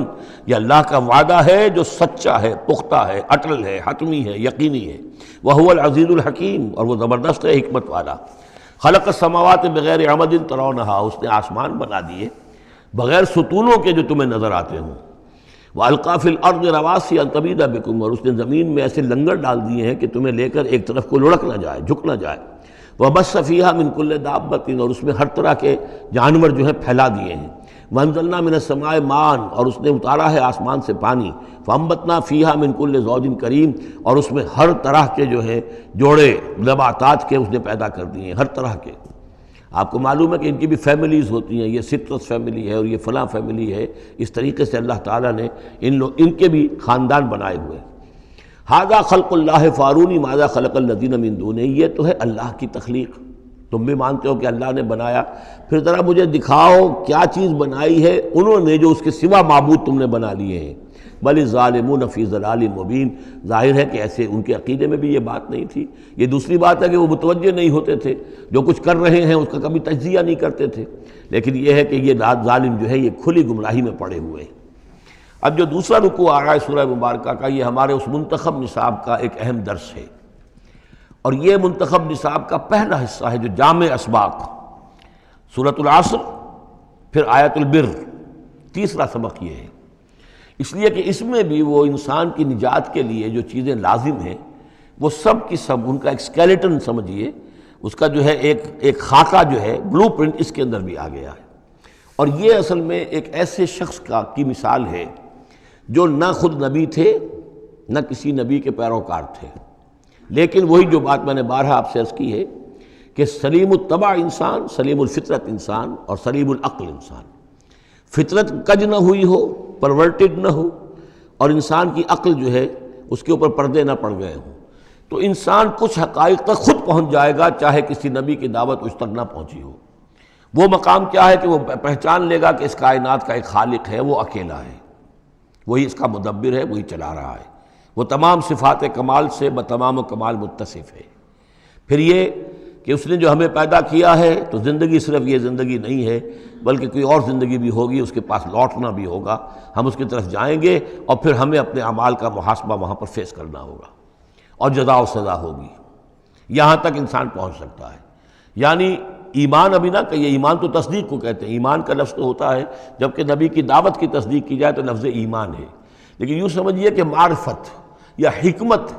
یہ اللہ کا وعدہ ہے جو سچا ہے، پختہ ہے، اٹل ہے، حتمی ہے، یقینی ہے۔ وہو العزیز الحکیم، اور وہ زبردست ہے، حکمت والا۔ خلق السماوات بغیر عمد ترونہا، اس نے آسمان بنا دیے بغیر ستونوں کے جو تمہیں نظر آتے ہوں۔ وَأَلْقَى فِي الْأَرْضِ رَوَاسِيَ أَن تَمِيدَ بِكُمْ، اور اس نے زمین میں ایسے لنگر ڈال دیے ہیں کہ تمہیں لے کر ایک طرف کو لڑک نہ جائے، جھک نہ جائے۔ وَبَثَّ فِيهَا مِن كُلِّ دَابَّةٍ، اور اس میں ہر طرح کے جانور جو ہے پھیلا دیے ہیں۔ وَأَنزَلْنَا مِنَ السَّمَاءِ مَاءً، اور اس نے اتارا ہے آسمان سے پانی۔ فَأَنبَتْنَا فِيهَا مِن كُلِّ زَوْجٍ كَرِيمٍ، اور اس میں ہر طرح کے جو ہے جوڑے نباتات کے اس نے پیدا کر دیے ہیں، ہر طرح کے۔ آپ کو معلوم ہے کہ ان کی بھی فیملیز ہوتی ہیں، یہ سٹرس فیملی ہے اور یہ فلاں فیملی ہے، اس طریقے سے اللہ تعالیٰ نے ان کے بھی خاندان بنائے ہوئے۔ ھذا خلق اللہ فارونی ماذا خلق الذین من دونہ، یہ تو ہے اللہ کی تخلیق، تم بھی مانتے ہو کہ اللہ نے بنایا، پھر ذرا مجھے دکھاؤ کیا چیز بنائی ہے انہوں نے جو اس کے سوا معبود تم نے بنا لیے ہیں۔ بل الظالمون فی ضلال مبین، ظاہر ہے کہ ایسے ان کے عقیدے میں بھی یہ بات نہیں تھی۔ یہ دوسری بات ہے کہ وہ متوجہ نہیں ہوتے تھے، جو کچھ کر رہے ہیں اس کا کبھی تجزیہ نہیں کرتے تھے، لیکن یہ ہے کہ یہ ظالم جو ہے یہ کھلی گمراہی میں پڑے ہوئے ہیں۔ اب جو دوسرا رکوع آ رہا ہے سورہ مبارکہ کا، یہ ہمارے اس منتخب نصاب کا ایک اہم درس ہے، اور یہ منتخب نصاب کا پہلا حصہ ہے جو جامع اسباق، سورۃ العصر، پھر آیت البر، تیسرا سبق یہ ہے، اس لیے کہ اس میں بھی وہ انسان کی نجات کے لیے جو چیزیں لازم ہیں وہ سب کی سب ان کا ایک اسکیلیٹن سمجھیے، اس کا جو ہے ایک خاکہ جو ہے، بلو پرنٹ اس کے اندر بھی آ گیا ہے۔ اور یہ اصل میں ایک ایسے شخص کی مثال ہے جو نہ خود نبی تھے نہ کسی نبی کے پیروکار تھے، لیکن وہی جو بات میں نے بارہا آپ سے عرض کی ہے کہ سلیم الطبع انسان، سلیم الفطرت انسان، اور سلیم العقل انسان، فطرت کج نہ ہوئی ہو، پرورٹڈ نہ ہو، اور انسان کی عقل جو ہے اس کے اوپر پردے نہ پڑ گئے ہوں، تو انسان کچھ حقائق تک خود پہنچ جائے گا چاہے کسی نبی کی دعوت اس تک نہ پہنچی ہو۔ وہ مقام کیا ہے کہ وہ پہچان لے گا کہ اس کائنات کا ایک خالق ہے، وہ اکیلا ہے، وہی اس کا مدبر ہے، وہی چلا رہا ہے، وہ تمام صفات کمال سے بتمام و کمال متصف ہے۔ پھر یہ کہ اس نے جو ہمیں پیدا کیا ہے تو زندگی صرف یہ زندگی نہیں ہے بلکہ کوئی اور زندگی بھی ہوگی، اس کے پاس لوٹنا بھی ہوگا، ہم اس کی طرف جائیں گے اور پھر ہمیں اپنے اعمال کا محاسبہ وہاں پر فیس کرنا ہوگا اور جزا و سزا ہوگی۔ یہاں تک انسان پہنچ سکتا ہے، یعنی ایمان ابھی نہ کہیے، ایمان تو تصدیق کو کہتے ہیں، ایمان کا لفظ تو ہوتا ہے جبکہ نبی کی دعوت کی تصدیق کی جائے تو لفظ ایمان ہے، لیکن یوں سمجھیے کہ معرفت یا حکمت،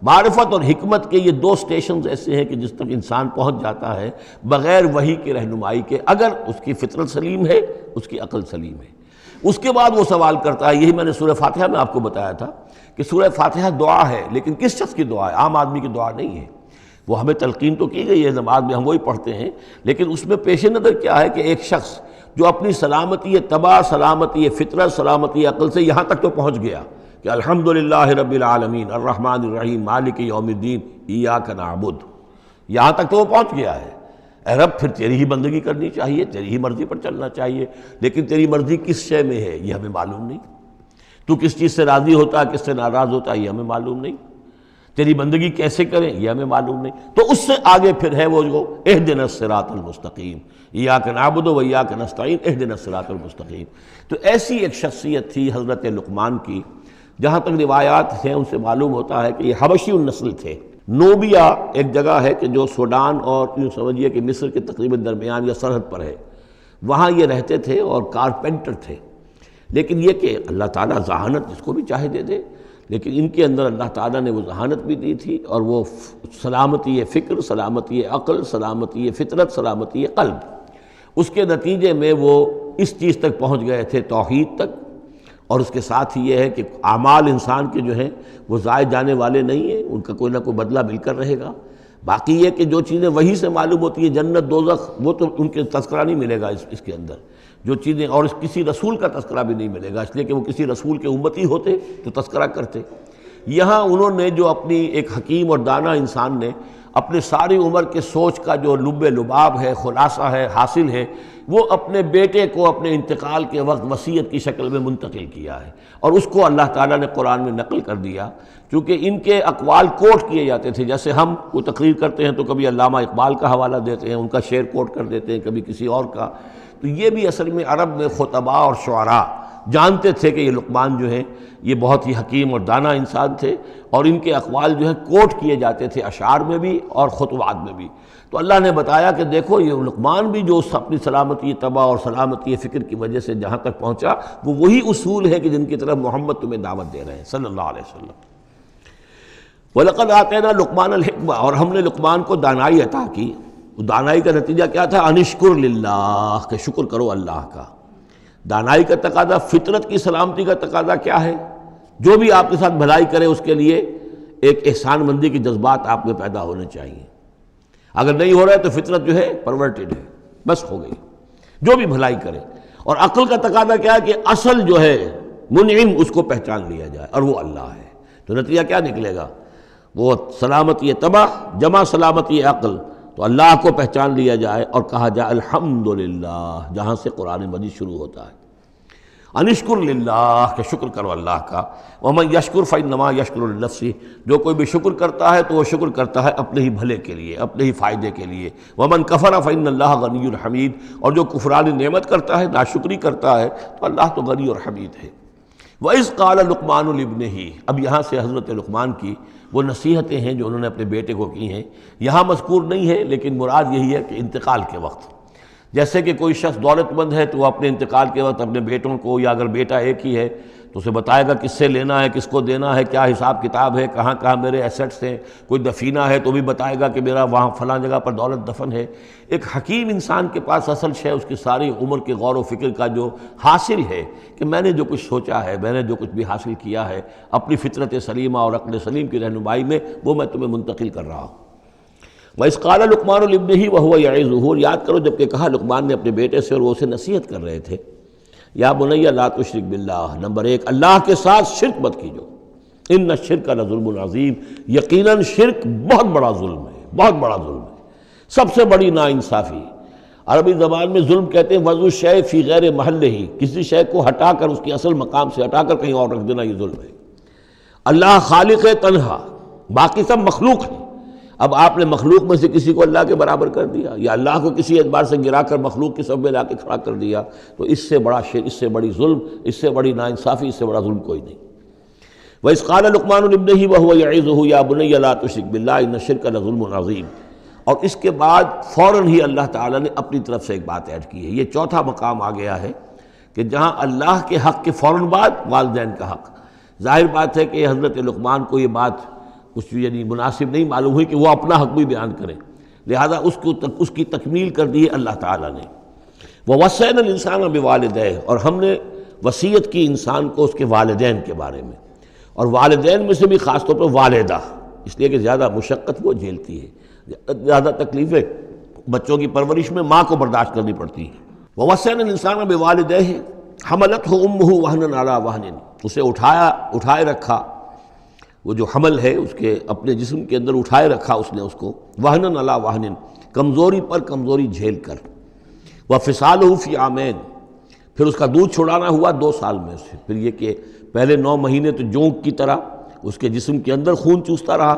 معرفت اور حکمت کے یہ دو سٹیشنز ایسے ہیں کہ جس تک انسان پہنچ جاتا ہے بغیر وحی کی رہنمائی کے، اگر اس کی فطرت سلیم ہے، اس کی عقل سلیم ہے۔ اس کے بعد وہ سوال کرتا ہے، یہی میں نے سورہ فاتحہ میں آپ کو بتایا تھا کہ سورہ فاتحہ دعا ہے، لیکن کس شخص کی دعا ہے؟ عام آدمی کی دعا نہیں ہے، وہ ہمیں تلقین تو کی گئی ہے، نماز میں ہم وہی پڑھتے ہیں، لیکن اس میں پیش نظر کیا ہے کہ ایک شخص جو اپنی سلامتی طبع، سلامتی فطرت، سلامتی عقل سے یہاں تک تو پہنچ گیا کہ الحمدللہ رب العالمین الرحمن الرحیم مالک یوم الدین ایاک نعبد، یہاں تک تو وہ پہنچ گیا ہے۔ اے رب پھر تیری ہی بندگی کرنی چاہیے، تیری ہی مرضی پر چلنا چاہیے، لیکن تیری مرضی کس شے میں ہے یہ ہمیں معلوم نہیں، تو کس چیز سے راضی ہوتا ہے، کس سے ناراض ہوتا ہے یہ ہمیں معلوم نہیں، تیری بندگی کیسے کریں یہ ہمیں معلوم نہیں۔ تو اس سے آگے پھر ہے وہ جو اہدنا الصراط المستقیم، ایاک نعبد و ایاک نستعین اہدنا الصراط المستقیم۔ تو ایسی ایک شخصیت تھی حضرت لقمان کی، جہاں تک روایات ہیں ان سے معلوم ہوتا ہے کہ یہ حبشی النسل تھے۔ نوبیا ایک جگہ ہے کہ جو سوڈان اور یوں سمجھیے کہ مصر کے تقریباً درمیان یا سرحد پر ہے، وہاں یہ رہتے تھے اور کارپینٹر تھے، لیکن یہ کہ اللہ تعالیٰ ذہانت جس کو بھی چاہے دے دے، لیکن ان کے اندر اللہ تعالیٰ نے وہ ذہانت بھی دی تھی، اور وہ سلامتی فکر، سلامتی عقل، سلامتی فطرت، سلامتی قلب، اس کے نتیجے میں وہ اس چیز تک پہنچ گئے تھے، توحید تک، اور اس کے ساتھ ہی یہ ہے کہ اعمال انسان کے جو ہیں وہ ضائع جانے والے نہیں ہیں، ان کا کوئی نہ کوئی بدلہ مل کر رہے گا۔ باقی یہ کہ جو چیزیں وہی سے معلوم ہوتی ہیں، جنت دوزخ، وہ تو ان کے تذکرہ نہیں ملے گا اس کے اندر، جو چیزیں، اور کسی رسول کا تذکرہ بھی نہیں ملے گا، اس لیے کہ وہ کسی رسول کے امتی ہوتے تو تذکرہ کرتے۔ یہاں انہوں نے جو اپنی ایک حکیم اور دانا انسان نے اپنے ساری عمر کے سوچ کا جو لب لباب ہے، خلاصہ ہے، حاصل ہے، وہ اپنے بیٹے کو اپنے انتقال کے وقت وصیت کی شکل میں منتقل کیا ہے، اور اس کو اللہ تعالیٰ نے قرآن میں نقل کر دیا، کیونکہ ان کے اقوال کوٹ کیے جاتے تھے۔ جیسے ہم کوئی تقریر کرتے ہیں تو کبھی علامہ اقبال کا حوالہ دیتے ہیں، ان کا شعر کوٹ کر دیتے ہیں، کبھی کسی اور کا، تو یہ بھی اصل میں عرب میں خطباء اور شعراء جانتے تھے کہ یہ لقمان جو ہیں یہ بہت ہی حکیم اور دانا انسان تھے، اور ان کے اقوال جو ہیں کوٹ کیے جاتے تھے اشعار میں بھی اور خطبات میں بھی۔ تو اللہ نے بتایا کہ دیکھو یہ لقمان بھی جو اپنی سلامتی طبع اور سلامتی فکر کی وجہ سے جہاں تک پہنچا، وہ وہی اصول ہے کہ جن کی طرف محمد تمہیں دعوت دے رہے ہیں صلی اللہ علیہ وسلم۔ وَلَقَدْ آتَيْنَا لُقْمَانَ الْحِكْمَةَ، اور ہم نے لقمان کو دانائی عطا کی۔ دانائی کا نتیجہ کیا تھا؟ انشکر للہ، کہ شکر کرو اللہ کا۔ دانائی کا تقاضا، فطرت کی سلامتی کا تقاضا کیا ہے؟ جو بھی آپ کے ساتھ بھلائی کرے اس کے لیے ایک احسان مندی کے جذبات آپ میں پیدا ہونے چاہیے۔ اگر نہیں ہو رہا ہے تو فطرت جو ہے پرورٹڈ ہے، بس ہو گئی، جو بھی بھلائی کرے۔ اور عقل کا تقاضا کیا ہے کہ اصل جو ہے منعم اس کو پہچان لیا جائے، اور وہ اللہ ہے۔ تو نتیجہ کیا نکلے گا؟ وہ سلامتی طبع جمع سلامتی عقل، تو اللہ کو پہچان لیا جائے اور کہا جائے الحمدللہ، جہاں سے قرآن مجید شروع ہوتا ہے۔ انشکر للہ، کہ شکر کرو اللہ کا۔ ومن یشکر فانما یشکر لنفسہ، جو کوئی بھی شکر کرتا ہے تو وہ شکر کرتا ہے اپنے ہی بھلے کے لیے، اپنے ہی فائدے کے لیے۔ ومن کفر فان اللہ غنی حمید، اور جو کفران نعمت کرتا ہے، ناشکری کرتا ہے، تو اللہ تو غنی اور حمید ہے۔ وَإِذْ قَالَ لُقْمَانُ لِابْنِهِ، اب یہاں سے حضرت لقمان کی وہ نصیحتیں ہیں جو انہوں نے اپنے بیٹے کو کی ہیں، یہاں مذکور نہیں ہے، لیکن مراد یہی ہے کہ انتقال کے وقت، جیسے کہ کوئی شخص دولت مند ہے تو وہ اپنے انتقال کے وقت اپنے بیٹوں کو، یا اگر بیٹا ایک ہی ہے تو اسے بتائے گا کس سے لینا ہے، کس کو دینا ہے، کیا حساب کتاب ہے، کہاں کہاں میرے ایسٹس ہیں، کوئی دفینہ ہے تو بھی بتائے گا کہ میرا وہاں فلاں جگہ پر دولت دفن ہے۔ ایک حکیم انسان کے پاس اصل شے اس کی ساری عمر کے غور و فکر کا جو حاصل ہے کہ میں نے جو کچھ سوچا ہے، میں نے جو کچھ بھی حاصل کیا ہے اپنی فطرت سلیمہ اور عقل سلیم کی رہنمائی میں، وہ میں تمہیں منتقل کر رہا ہوں۔ وَإِذْ قَالَ لُقْمَانُ لِابْنِهِ وَهُوَ يَعِظُهُ، یاد کرو جب کہ کہا لقمان نے اپنے بیٹے سے اور وہ اسے نصیحت کر رہے تھے، یا بنی لا تشرک باللہ، نمبر ایک اللہ کے ساتھ شرک مت کیجو، ان الشرک لظلم عظیم، یقیناً شرک بہت بڑا ظلم ہے، بہت بڑا ظلم ہے، سب سے بڑی ناانصافی۔ عربی زبان میں ظلم کہتے ہیں وضع الشیء فی غیر محلہ، کسی شے کو ہٹا کر اس کی اصل مقام سے ہٹا کر کہیں اور رکھ دینا، یہ ظلم ہے۔ اللہ خالق ہے تنہا، باقی سب مخلوق ہیں، اب آپ نے مخلوق میں سے کسی کو اللہ کے برابر کر دیا، یا اللہ کو کسی اعتبار سے گرا کر مخلوق کی صف میں لا کے کھڑا کر دیا، تو اس سے بڑا شرک، اس سے بڑی ظلم، اس سے بڑی ناانصافی، اس سے بڑا ظلم کوئی نہیں۔ وَإِذْ قَالَ لُقْمَانُ لِابْنِهِ وَهُوَ يَعِظُهُ يَا بُنَيَّ لَا تُشْرِكْ بِاللَّهِ إِنَّ الشِّرْكَ لَظُلْمٌ عَظِيمٌ، اور اس کے بعد فوراً ہی اللہ تعالیٰ نے اپنی طرف سے ایک بات ایڈ کی ہے۔ یہ چوتھا مقام آ گیا ہے کہ جہاں اللہ کے حق کے فوراً بعد والدین کا حق۔ ظاہر بات ہے کہ حضرت لقمان کو یہ بات کچھ یعنی مناسب نہیں معلوم ہوئی کہ وہ اپنا حق بھی بیان کریں، لہذا اس کی تکمیل کر دی ہے اللہ تعالیٰ نے۔ وَوَصَّيْنَا الْإِنسَانَ بِوَالِدَيْهِ، اور ہم نے وصیت کی انسان کو اس کے والدین کے بارے میں، اور والدین میں سے بھی خاص طور پر والدہ، اس لیے کہ زیادہ مشقت وہ جھیلتی ہے، زیادہ تکلیفیں بچوں کی پرورش میں ماں کو برداشت کرنی پڑتی ہیں۔ وَوَصَّيْنَا الْإِنسَانَ بِوَالِدَيْهِ حَمَلَتْهُ أُمُّهُ وَهْنًا عَلَى وَهْنٍ، اسے اٹھائے رکھا، وہ جو حمل ہے اس کے اپنے جسم کے اندر اٹھائے رکھا اس نے اس کو، وہنن علی وہنن، کمزوری پر کمزوری جھیل کر، وفصالہ فی عامین، پھر اس کا دودھ چھڑانا ہوا 2 سال میں سے، پھر یہ کہ پہلے 9 مہینے تو جونک کی طرح اس کے جسم کے اندر خون چوستا رہا،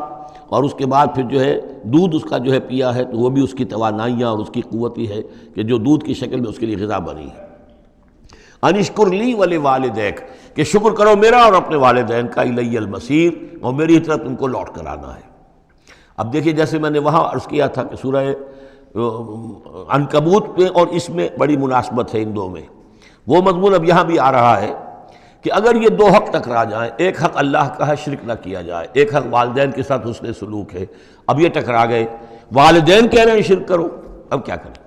اور اس کے بعد پھر جو ہے دودھ اس کا جو ہے پیا ہے، تو وہ بھی اس کی توانائیاں اور اس کی قوت ہی ہے کہ جو دودھ کی شکل میں اس کے لیے غذا بنی ہے۔ انشکر لی ولوالدیک، کہ شکر کرو میرا اور اپنے والدین کا، الی المصیر، اور میری طرف تم کو لوٹ کر آنا ہے۔ اب دیکھیے جیسے میں نے وہاں عرض کیا تھا کہ سورہ عنکبوت میں اور اس میں بڑی مناسبت ہے ان دو میں، وہ مضمون اب یہاں بھی آ رہا ہے کہ اگر یہ 2 حق ٹکرا جائیں، ایک حق اللہ کا ہے شرک نہ کیا جائے، ایک حق والدین کے ساتھ حسن سلوک ہے، اب یہ ٹکرا گئے، والدین کہہ رہے ہیں شرک کرو، اب کیا کریں؟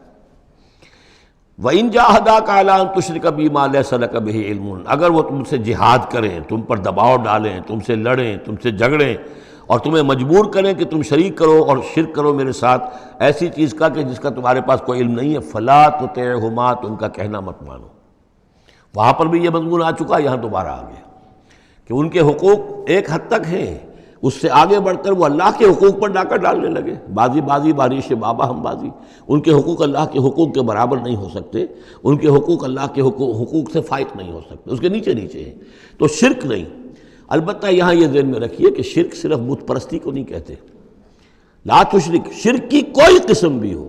وَإِن جَاهَدَاكَ عَلَىٰ أَن تُشْرِكَ بِي مَا لَيْسَ لَكَ بِهِ عِلْمٌ، اگر وہ تم سے جہاد کریں، تم پر دباؤ ڈالیں، تم سے لڑیں، تم سے جھگڑیں، اور تمہیں مجبور کریں کہ تم شریک کرو اور شرک کرو میرے ساتھ ایسی چیز کا کہ جس کا تمہارے پاس کوئی علم نہیں ہے، فَلَا تُطِعْهُمَا، تو ان کا کہنا مت مانو۔ وہاں پر بھی یہ مضمون آ چکا، یہاں دوبارہ آ گیا کہ ان کے حقوق ایک حد تک ہیں، اس سے آگے بڑھ کر وہ اللہ کے حقوق پر ڈاکہ ڈالنے لگے. بازی بارش بابا ہم بازی. ان کے حقوق اللہ کے حقوق کے برابر نہیں ہو سکتے، ان کے حقوق اللہ کے حقوق سے فائق نہیں ہو سکتے، اس کے نیچے نیچے ہیں. تو شرک نہیں. البتہ یہاں یہ ذہن میں رکھیے کہ شرک صرف بت پرستی کو نہیں کہتے. لا تشرک، شرک کی کوئی قسم بھی ہو.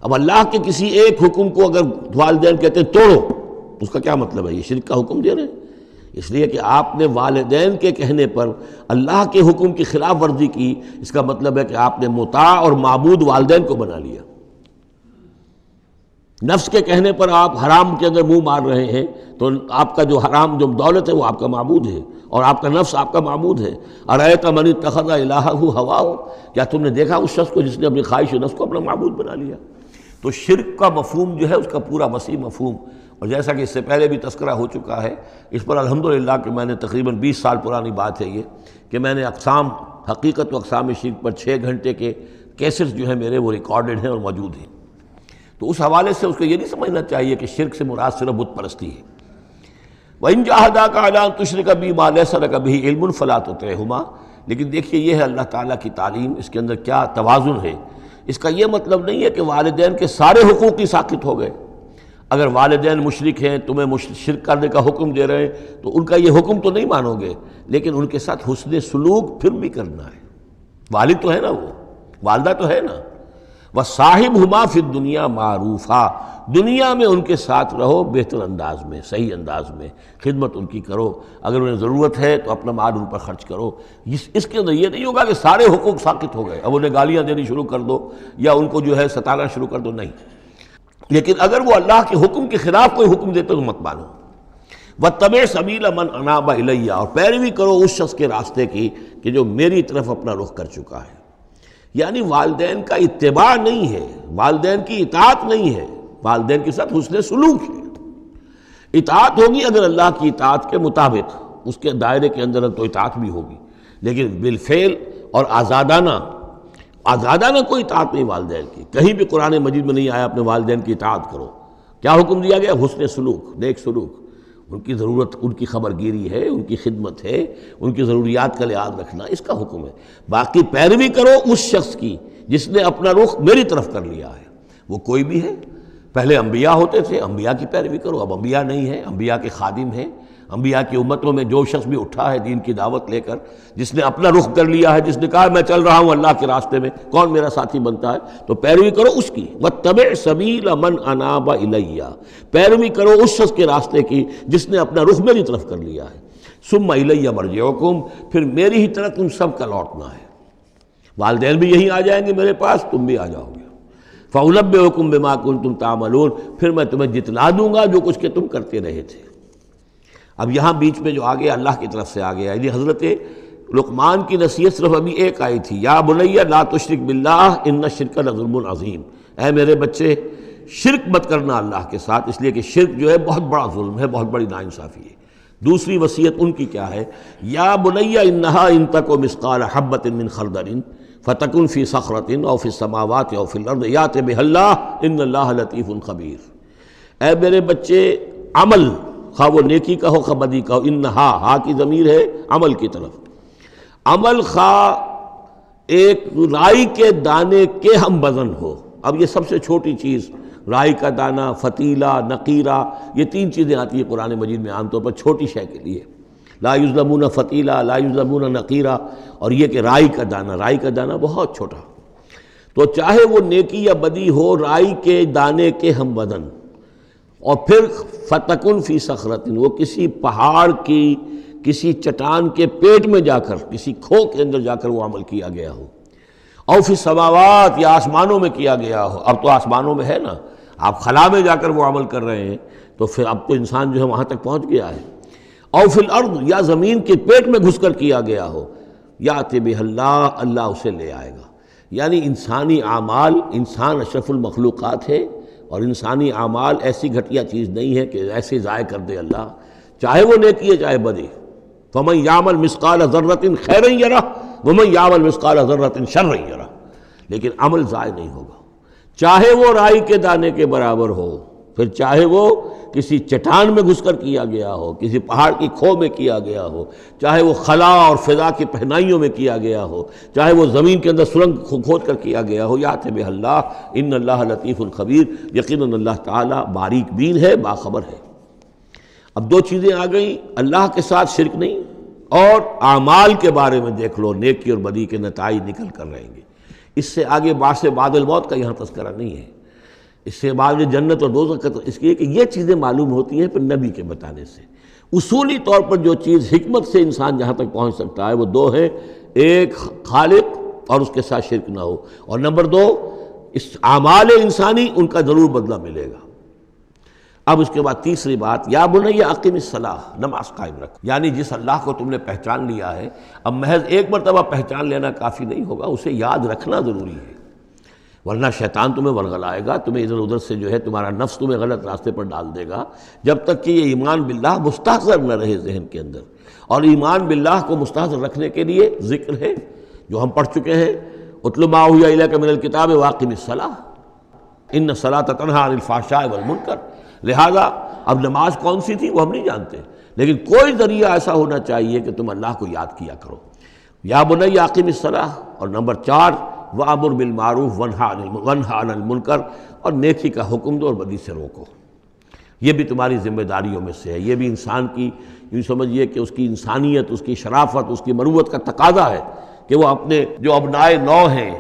اب اللہ کے کسی ایک حکم کو اگر والدین کہتے ہیں توڑو، اس کا کیا مطلب ہے؟ یہ شرک کا حکم دے رہے ہیں. اس لیے کہ آپ نے والدین کے کہنے پر اللہ کے حکم کی خلاف ورزی کی، اس کا مطلب ہے کہ آپ نے مطاع اور معبود والدین کو بنا لیا. نفس کے کہنے پر آپ حرام کے اندر منہ مار رہے ہیں تو آپ کا جو حرام جو دولت ہے وہ آپ کا معبود ہے، اور آپ کا نفس آپ کا معبود ہے. ارأیت من اتخذ الہہ ہواہ، کیا تم نے دیکھا اس شخص کو جس نے اپنی خواہش نفس کو اپنا معبود بنا لیا؟ تو شرک کا مفہوم جو ہے اس کا پورا وسیع مفہوم، اور جیسا کہ اس سے پہلے بھی تذکرہ ہو چکا ہے، اس پر الحمدللہ کہ میں نے تقریباً 20 سال پرانی بات ہے یہ، کہ میں نے اقسام حقیقت و اقسام شرک پر 6 گھنٹے کے کیسٹس جو ہیں میرے وہ ریکارڈڈ ہیں اور موجود ہیں. تو اس حوالے سے اس کو یہ نہیں سمجھنا چاہیے کہ شرک سے مراد صرف بت پرستی ہے. وَإِن جَاهَدَاكَ عَلَىٰ أَن تُشْرِكَ بِي مَا لَيْسَ لَكَ بِهِ عِلْمٌ فَلَا تُطِعْهُمَا. لیکن دیکھیے یہ ہے اللہ تعالیٰ کی تعلیم، اس کے اندر کیا توازن ہے. اس کا یہ مطلب نہیں ہے کہ والدین کے سارے حقوق ہی ساقط ہو گئے. اگر والدین مشرک ہیں، تمہیں شرک کرنے کا حکم دے رہے ہیں تو ان کا یہ حکم تو نہیں مانو گے، لیکن ان کے ساتھ حسن سلوک پھر بھی کرنا ہے. والد تو ہے نا، وہ والدہ تو ہے نا. وَصَاحِبْهُمَا فِي الدُّنْيَا مَعْرُوفًا، دنیا میں ان کے ساتھ رہو بہتر انداز میں، صحیح انداز میں خدمت ان کی کرو. اگر انہیں ضرورت ہے تو اپنا مال ان پر خرچ کرو. اس کے اندر یہ نہیں ہوگا کہ سارے حقوق ساقط ہو گئے، اب انہیں گالیاں دینی شروع کر دو یا ان کو جو ہے ستانا شروع کر دو، نہیں. لیکن اگر وہ اللہ کے حکم کے خلاف کوئی حکم دیتے تو مت مانو. وَاتَّبِعْ سَبِيلَ مَنْ أَنَابَ إِلَيَّ، اور پیروی کرو اس شخص کے راستے کی کہ جو میری طرف اپنا رخ کر چکا ہے. یعنی والدین کا اتباع نہیں ہے، والدین کی اطاعت نہیں ہے، والدین کے ساتھ حسن سلوک ہے. اطاعت ہوگی اگر اللہ کی اطاعت کے مطابق، اس کے دائرے کے اندر تو اطاعت بھی ہوگی، لیکن بالفعل اور آزادانہ کوئی اطاعت نہیں والدین کی. کہیں بھی قرآن مجید میں نہیں آیا اپنے والدین کی اطاعت کرو. کیا حکم دیا گیا؟ حسن سلوک، نیک سلوک. ان کی ضرورت، ان کی خبر گیری ہے، ان کی خدمت ہے، ان کی ضروریات کا لحاظ رکھنا، اس کا حکم ہے. باقی پیروی کرو اس شخص کی جس نے اپنا رخ میری طرف کر لیا ہے، وہ کوئی بھی ہے. پہلے انبیاء ہوتے تھے، انبیاء کی پیروی کرو. اب انبیاء نہیں ہیں، انبیاء کے خادم ہیں. انبیاء کی امتوں میں جو شخص بھی اٹھا ہے دین کی دعوت لے کر، جس نے اپنا رخ کر لیا ہے، جس نے کہا میں چل رہا ہوں اللہ کے راستے میں، کون میرا ساتھی بنتا ہے، تو پیروی کرو اس کی. وَاتَّبِعْ سَبِيلَ مَنْ أَنَابَ إِلَيَّ، پیروی کرو اس شخص کے راستے کی جس نے اپنا رخ میری طرف کر لیا ہے. ثُمَّ إِلَيَّ مَرْجِعُكُمْ، پھر میری ہی طرف تم سب کا لوٹنا ہے. والدین بھی یہیں آ جائیں گے میرے پاس، تم بھی آ جاؤ گے. فَأُنَبِّئُكُم بِمَا كُنتُمْ تَعْمَلُونَ، پھر میں تمہیں جتلا دوں گا جو کچھ کہ تم کرتے رہے تھے. اب یہاں بیچ میں جو آگے اللہ کی طرف سے آگے آئی، حضرت لقمان کی نصیحت صرف ابھی ایک آئی تھی، یا بنی لا تشرک باللہ ان الشرک لظلم عظیم، اے میرے بچے شرک مت کرنا اللہ کے ساتھ، اس لیے کہ شرک جو ہے بہت بڑا ظلم ہے، بہت بڑی ناانصافی ہے. دوسری وصیت ان کی کیا ہے؟ یا بنی انہا ان تک مثقال حبۃ من خردل فتکن فی صخرۃ او فی السماوات او فی الارض یأت بها اللہ ان اللہ لطیف خبیر. اے میرے بچے عمل، خواہ وہ نیکی کا ہو خواہ بدی کا ہو، انہا، ہا کی ضمیر ہے عمل کی طرف. عمل خواہ ایک رائی کے دانے کے ہم وزن ہو. اب یہ سب سے چھوٹی چیز، رائی کا دانہ، فتیلہ، نقیرہ، یہ 3 چیزیں آتی ہیں قرآن مجید میں عام طور پر چھوٹی شے کے لیے. لا یظلمون فتیلہ، لا یظلمون نقیرہ، اور یہ کہ رائی کا دانہ بہت چھوٹا. تو چاہے وہ نیکی یا بدی ہو، رائی کے دانے کے ہم وزن. اور پھر فتکن فی صخرۃ، وہ کسی پہاڑ کی، کسی چٹان کے پیٹ میں جا کر، کسی کھو کے اندر جا کر وہ عمل کیا گیا ہو. او فی السماوات، یا آسمانوں میں کیا گیا ہو. اب تو آسمانوں میں ہے نا، آپ خلا میں جا کر وہ عمل کر رہے ہیں، تو پھر اب تو انسان جو ہے وہاں تک پہنچ گیا ہے. او فی الارض، یا زمین کے پیٹ میں گھس کر کیا گیا ہو، یأت بہ اللہ، اللہ اسے لے آئے گا. یعنی انسانی اعمال، انسان اشرف المخلوقات ہے، اور انسانی اعمال ایسی گھٹیا چیز نہیں ہے کہ ایسے ضائع کر دے اللہ، چاہے وہ نیکی ہے چاہے بدی. فمن یعمل مثقال ذرۃ خیرا یرہ ومن یعمل مثقال ذرۃ شرا یرہ. لیکن عمل ضائع نہیں ہوگا، چاہے وہ رائی کے دانے کے برابر ہو، پھر چاہے وہ کسی چٹان میں گھس کر کیا گیا ہو، کسی پہاڑ کی کھو میں کیا گیا ہو، چاہے وہ خلا اور فضا کی پہنائیوں میں کیا گیا ہو، چاہے وہ زمین کے اندر سرنگ کھود کر کیا گیا ہو، یات بہ اللہ ان اللہ لطیف الخبیر، یقیناً اللہ تعالیٰ باریک بین ہے، باخبر ہے۔ اب دو چیزیں آ گئیں، اللہ کے ساتھ شرک نہیں، اور اعمال کے بارے میں دیکھ لو، نیکی اور بدی کے نتائج نکل کر رہیں گے۔ اس سے آگے بعث بعد الموت کا یہاں تذکرہ نہیں ہے، اس سے بعد جنت اور دوزخ کا، اس لیے کہ یہ چیزیں معلوم ہوتی ہیں پھر نبی کے بتانے سے۔ اصولی طور پر جو چیز حکمت سے انسان جہاں تک پہنچ سکتا ہے وہ دو ہیں، ایک خالق اور اس کے ساتھ شرک نہ ہو، اور نمبر دو اس اعمال انسانی ان کا ضرور بدلہ ملے گا۔ اب اس کے بعد تیسری بات، یا بنی اقم الصلاۃ، نماز قائم رکھ، یعنی جس اللہ کو تم نے پہچان لیا ہے، اب محض ایک مرتبہ پہچان لینا کافی نہیں ہوگا، اسے یاد رکھنا ضروری ہے، ورنہ شیطان تمہیں ورغلائے گا، تمہیں ادھر ادھر سے جو ہے تمہارا نفس تمہیں غلط راستے پر ڈال دے گا، جب تک کہ یہ ایمان باللہ مستحضر نہ رہے ذہن کے اندر۔ اور ایمان باللہ کو مستحضر رکھنے کے لیے ذکر ہے جو ہم پڑھ چکے ہیں، اتل ما اوحی الیک من الکتاب واقم الصلاۃ ان الصلاۃ تنہی عن الفحشاء والمنکر۔ لہذا اب نماز کون سی تھی وہ ہم نہیں جانتے، لیکن کوئی ذریعہ ایسا ہونا چاہیے کہ تم اللہ کو یاد کیا کرو۔ یا بنی اقم الصلاۃ، اور نمبر 4 وامر بالمعروف وانہی عن المنکر، اور نیکی کا حکم دو اور بدی سے روکو۔ یہ بھی تمہاری ذمہ داریوں میں سے ہے، یہ بھی انسان کی، یوں سمجھیے کہ اس کی انسانیت، اس کی شرافت، اس کی مروت کا تقاضا ہے کہ وہ اپنے جو ابنائے نو ہیں،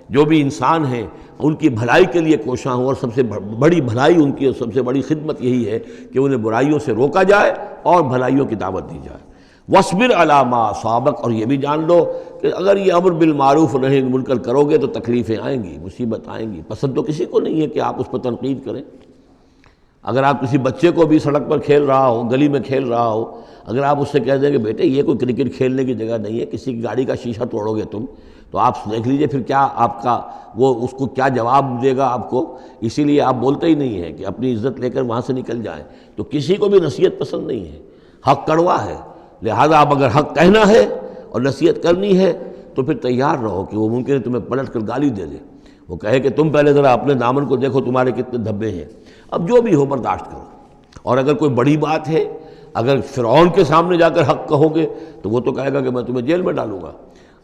جو بھی انسان ہیں، ان کی بھلائی کے لیے کوشاں ہوں، اور سب سے بڑی بھلائی ان کی اور سب سے بڑی خدمت یہی ہے کہ انہیں برائیوں سے روکا جائے اور بھلائیوں کی دعوت دی جائے۔ وَاصْبِرْ عَلَىٰ مَا أَصَابَكَ، اور یہ بھی جان لو کہ اگر یہ امر بالمعروف نہی عن المنکر کرو گے تو تکلیفیں آئیں گی، مصیبت آئیں گی۔ پسند تو کسی کو نہیں ہے کہ آپ اس پر تنقید کریں۔ اگر آپ کسی بچے کو بھی سڑک پر کھیل رہا ہو، گلی میں کھیل رہا ہو، اگر آپ اس سے کہہ دیں کہ بیٹے یہ کوئی کرکٹ کھیلنے کی جگہ نہیں ہے، کسی کی گاڑی کا شیشہ توڑو گے تم، تو آپ دیکھ لیجئے پھر کیا آپ کا وہ اس کو کیا جواب دے گا آپ کو۔ اسی لیے آپ بولتے ہی نہیں ہیں کہ اپنی عزت لے کر وہاں سے نکل جائیں۔ تو کسی کو بھی نصیحت پسند نہیں ہے، حق کڑوا ہے، لہذا آپ اگر حق کہنا ہے اور نصیحت کرنی ہے تو پھر تیار رہو کہ وہ ممکن ہے تمہیں پلٹ کر گالی دے دے، وہ کہے کہ تم پہلے ذرا اپنے دامن کو دیکھو تمہارے کتنے دھبے ہیں۔ اب جو بھی ہو برداشت کرو، اور اگر کوئی بڑی بات ہے، اگر فرعون کے سامنے جا کر حق کہو گے تو وہ تو کہے گا کہ میں تمہیں جیل میں ڈالوں گا۔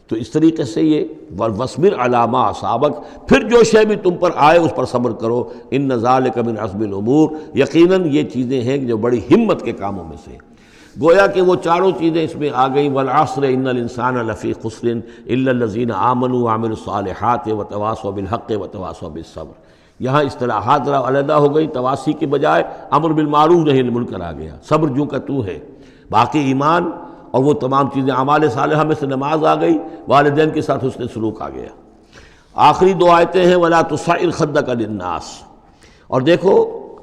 تو اس طریقے سے یہ وَاصْبِرْ عَلَىٰ مَا أَصَابَكَ، پھر جو شے بھی تم پر آئے اس پر صبر کرو، إِنَّ ذَلِكَ مِنْ عَزْمِ الْأُمُورِ، یقیناً یہ چیزیں ہیں جو بڑی ہمت کے کاموں میں سے۔ گویا کہ وہ چاروں چیزیں اس میں آ گئیں، وَالْعَصْرِ إِنَّ الْإِنسَانَ لَفِي خُسْرٍ إِلَّا الَّذِينَ آمَنُوا وَعَمِلُوا الصَّالِحَاتِ وَتَوَاصَوْا بِالْحَقِّ وَتَوَاصَوْا بِالصَّبْرِ۔ یہاں اصطلاحات ذرا علیحدہ ہو گئی، تواصی کے بجائے امر بالمعروف نہی عن المنکر آ گیا، صبر جو کا تو ہے، باقی ایمان اور وہ تمام چیزیں، اعمال صالحہ میں سے نماز آ گئی، والدین کے ساتھ حسن سلوک آ گیا۔ آخری دو آیتیں ہیں وَلَا تُصَعِّرْ خَدَّكَ لِلنَّاسِ، اور دیکھو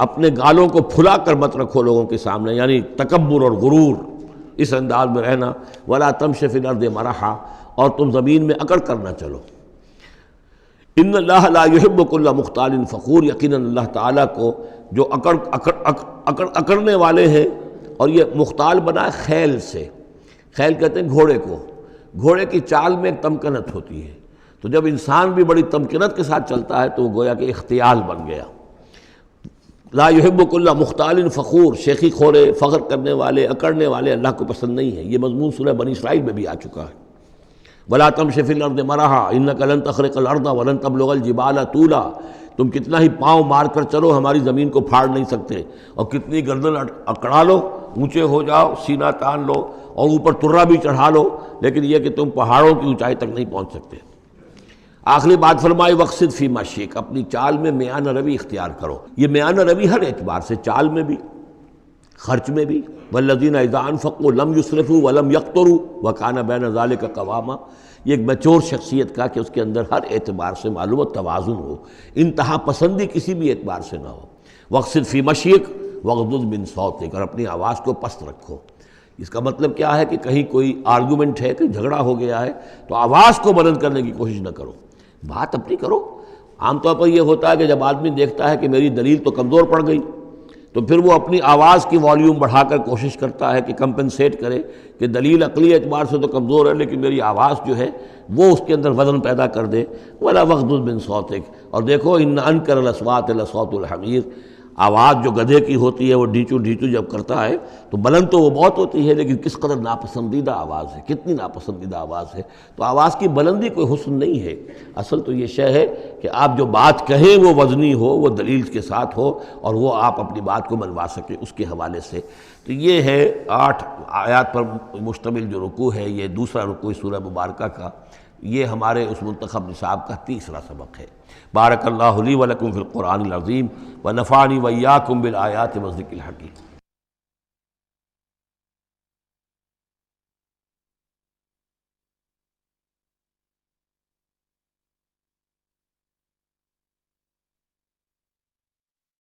اپنے گالوں کو پھلا کر مت رکھو لوگوں کے سامنے، یعنی تکبر اور غرور، اس انداز میں رہنا۔ وَلَا تَمْشِ فِي الْأَرْضِ مَرَحًا، اور تم زمین میں اکڑ کر نہ چلو۔ ان اللہ لا يحب كل مختال فخور، یقیناً اللہ تعالیٰ کو جو اکڑنے والے ہیں، اور یہ مختال بنا ہے خیل سے، خیل کہتے ہیں گھوڑے کو، گھوڑے کی چال میں ایک تمکنت ہوتی ہے، تو جب انسان بھی بڑی تمکنت کے ساتھ چلتا ہے تو وہ گویا کہ اختیال بن گیا۔ لا يحب كل مختال فخور، شیخی خورے، فخر کرنے والے، اکڑنے والے اللہ کو پسند نہیں ہے۔ یہ مضمون سورہ بنی اسرائیل میں بھی آ چکا ہے۔ وَلَا تَمْشِ فِي الْأَرْضِ مَرَحًا إِنَّكَ لَن تَخْرِقَ الْأَرْضَ وَلَن تَبْلُغَ الْجِبَالَ طُولًا، تم کتنا ہی پاؤں مار کر چلو ہماری زمین کو پھاڑ نہیں سکتے، اور کتنی گردن اکڑا لو، اونچے ہو جاؤ، سینہ تان لو اور اوپر ترا بھی چڑھا لو، لیکن یہ کہ تم پہاڑوں کی اونچائی تک نہیں پہنچ سکتے۔ آخری بات فرمائی وَاقْصِدْ فِي مَشْيِكَ، اپنی چال میں میانہ روی اختیار کرو۔ یہ میانہ روی ہر اعتبار سے، چال میں بھی، خرچ میں بھی، وَالَّذِينَ إِذَا أَنفَقُوا لَمْ يُسْرِفُوا وَلَمْ يَقْتُرُوا وَكَانَ بَيْنَ ذَلِكَ قَوَامًا، یہ ایک میچور شخصیت کا کہ اس کے اندر ہر اعتبار سے معلوم توازن ہو، انتہا پسندی کسی بھی اعتبار سے نہ ہو۔ وَاقْصِدْ فِي مَشْيِكَ وَاغْضُضْ مِنْ صَوْتِكَ، اور اپنی آواز کو پست رکھو۔ اس کا مطلب کیا ہے کہ کہیں کوئی آرگومنٹ ہے، کہ جھگڑا ہو گیا ہے تو آواز کو بلند کرنے کی کوشش نہ کرو، بات اپنی کرو۔ عام طور پر یہ ہوتا ہے کہ جب آدمی دیکھتا ہے کہ میری دلیل تو کمزور پڑ گئی تو پھر وہ اپنی آواز کی والیوم بڑھا کر کوشش کرتا ہے کہ کمپنسیٹ کرے کہ دلیل عقلی اعتبار سے تو کمزور ہے لیکن میری آواز جو ہے وہ اس کے اندر وزن پیدا کر دے۔ وَلَا وَاغْضُضْ مِنْ صَوْتِكَ، اور دیکھو إِنَّ أَنْكَرَ الْأَصْوَاتِ لَصَوْتُ الْحَمِيرِ، آواز جو گدھے کی ہوتی ہے وہ ڈھیچو ڈھیچو جب کرتا ہے تو بلند تو وہ بہت ہوتی ہے، لیکن کس قدر ناپسندیدہ آواز ہے، کتنی ناپسندیدہ آواز ہے۔ تو آواز کی بلندی کوئی حسن نہیں ہے، اصل تو یہ شے ہے کہ آپ جو بات کہیں وہ وزنی ہو، وہ دلیل کے ساتھ ہو، اور وہ آپ اپنی بات کو منوا سکیں اس کے حوالے سے۔ تو یہ ہے 8 آیات پر مشتمل جو رکوع ہے، یہ دوسرا رکوع سورہ مبارکہ کا، یہ ہمارے اس منتخب نصاب کا تیسرا سبق ہے۔ بارک اللہ لی و لکم فی القرآن العظیم ونفعنی وإیاکم بالآیات والذکر الحکیم۔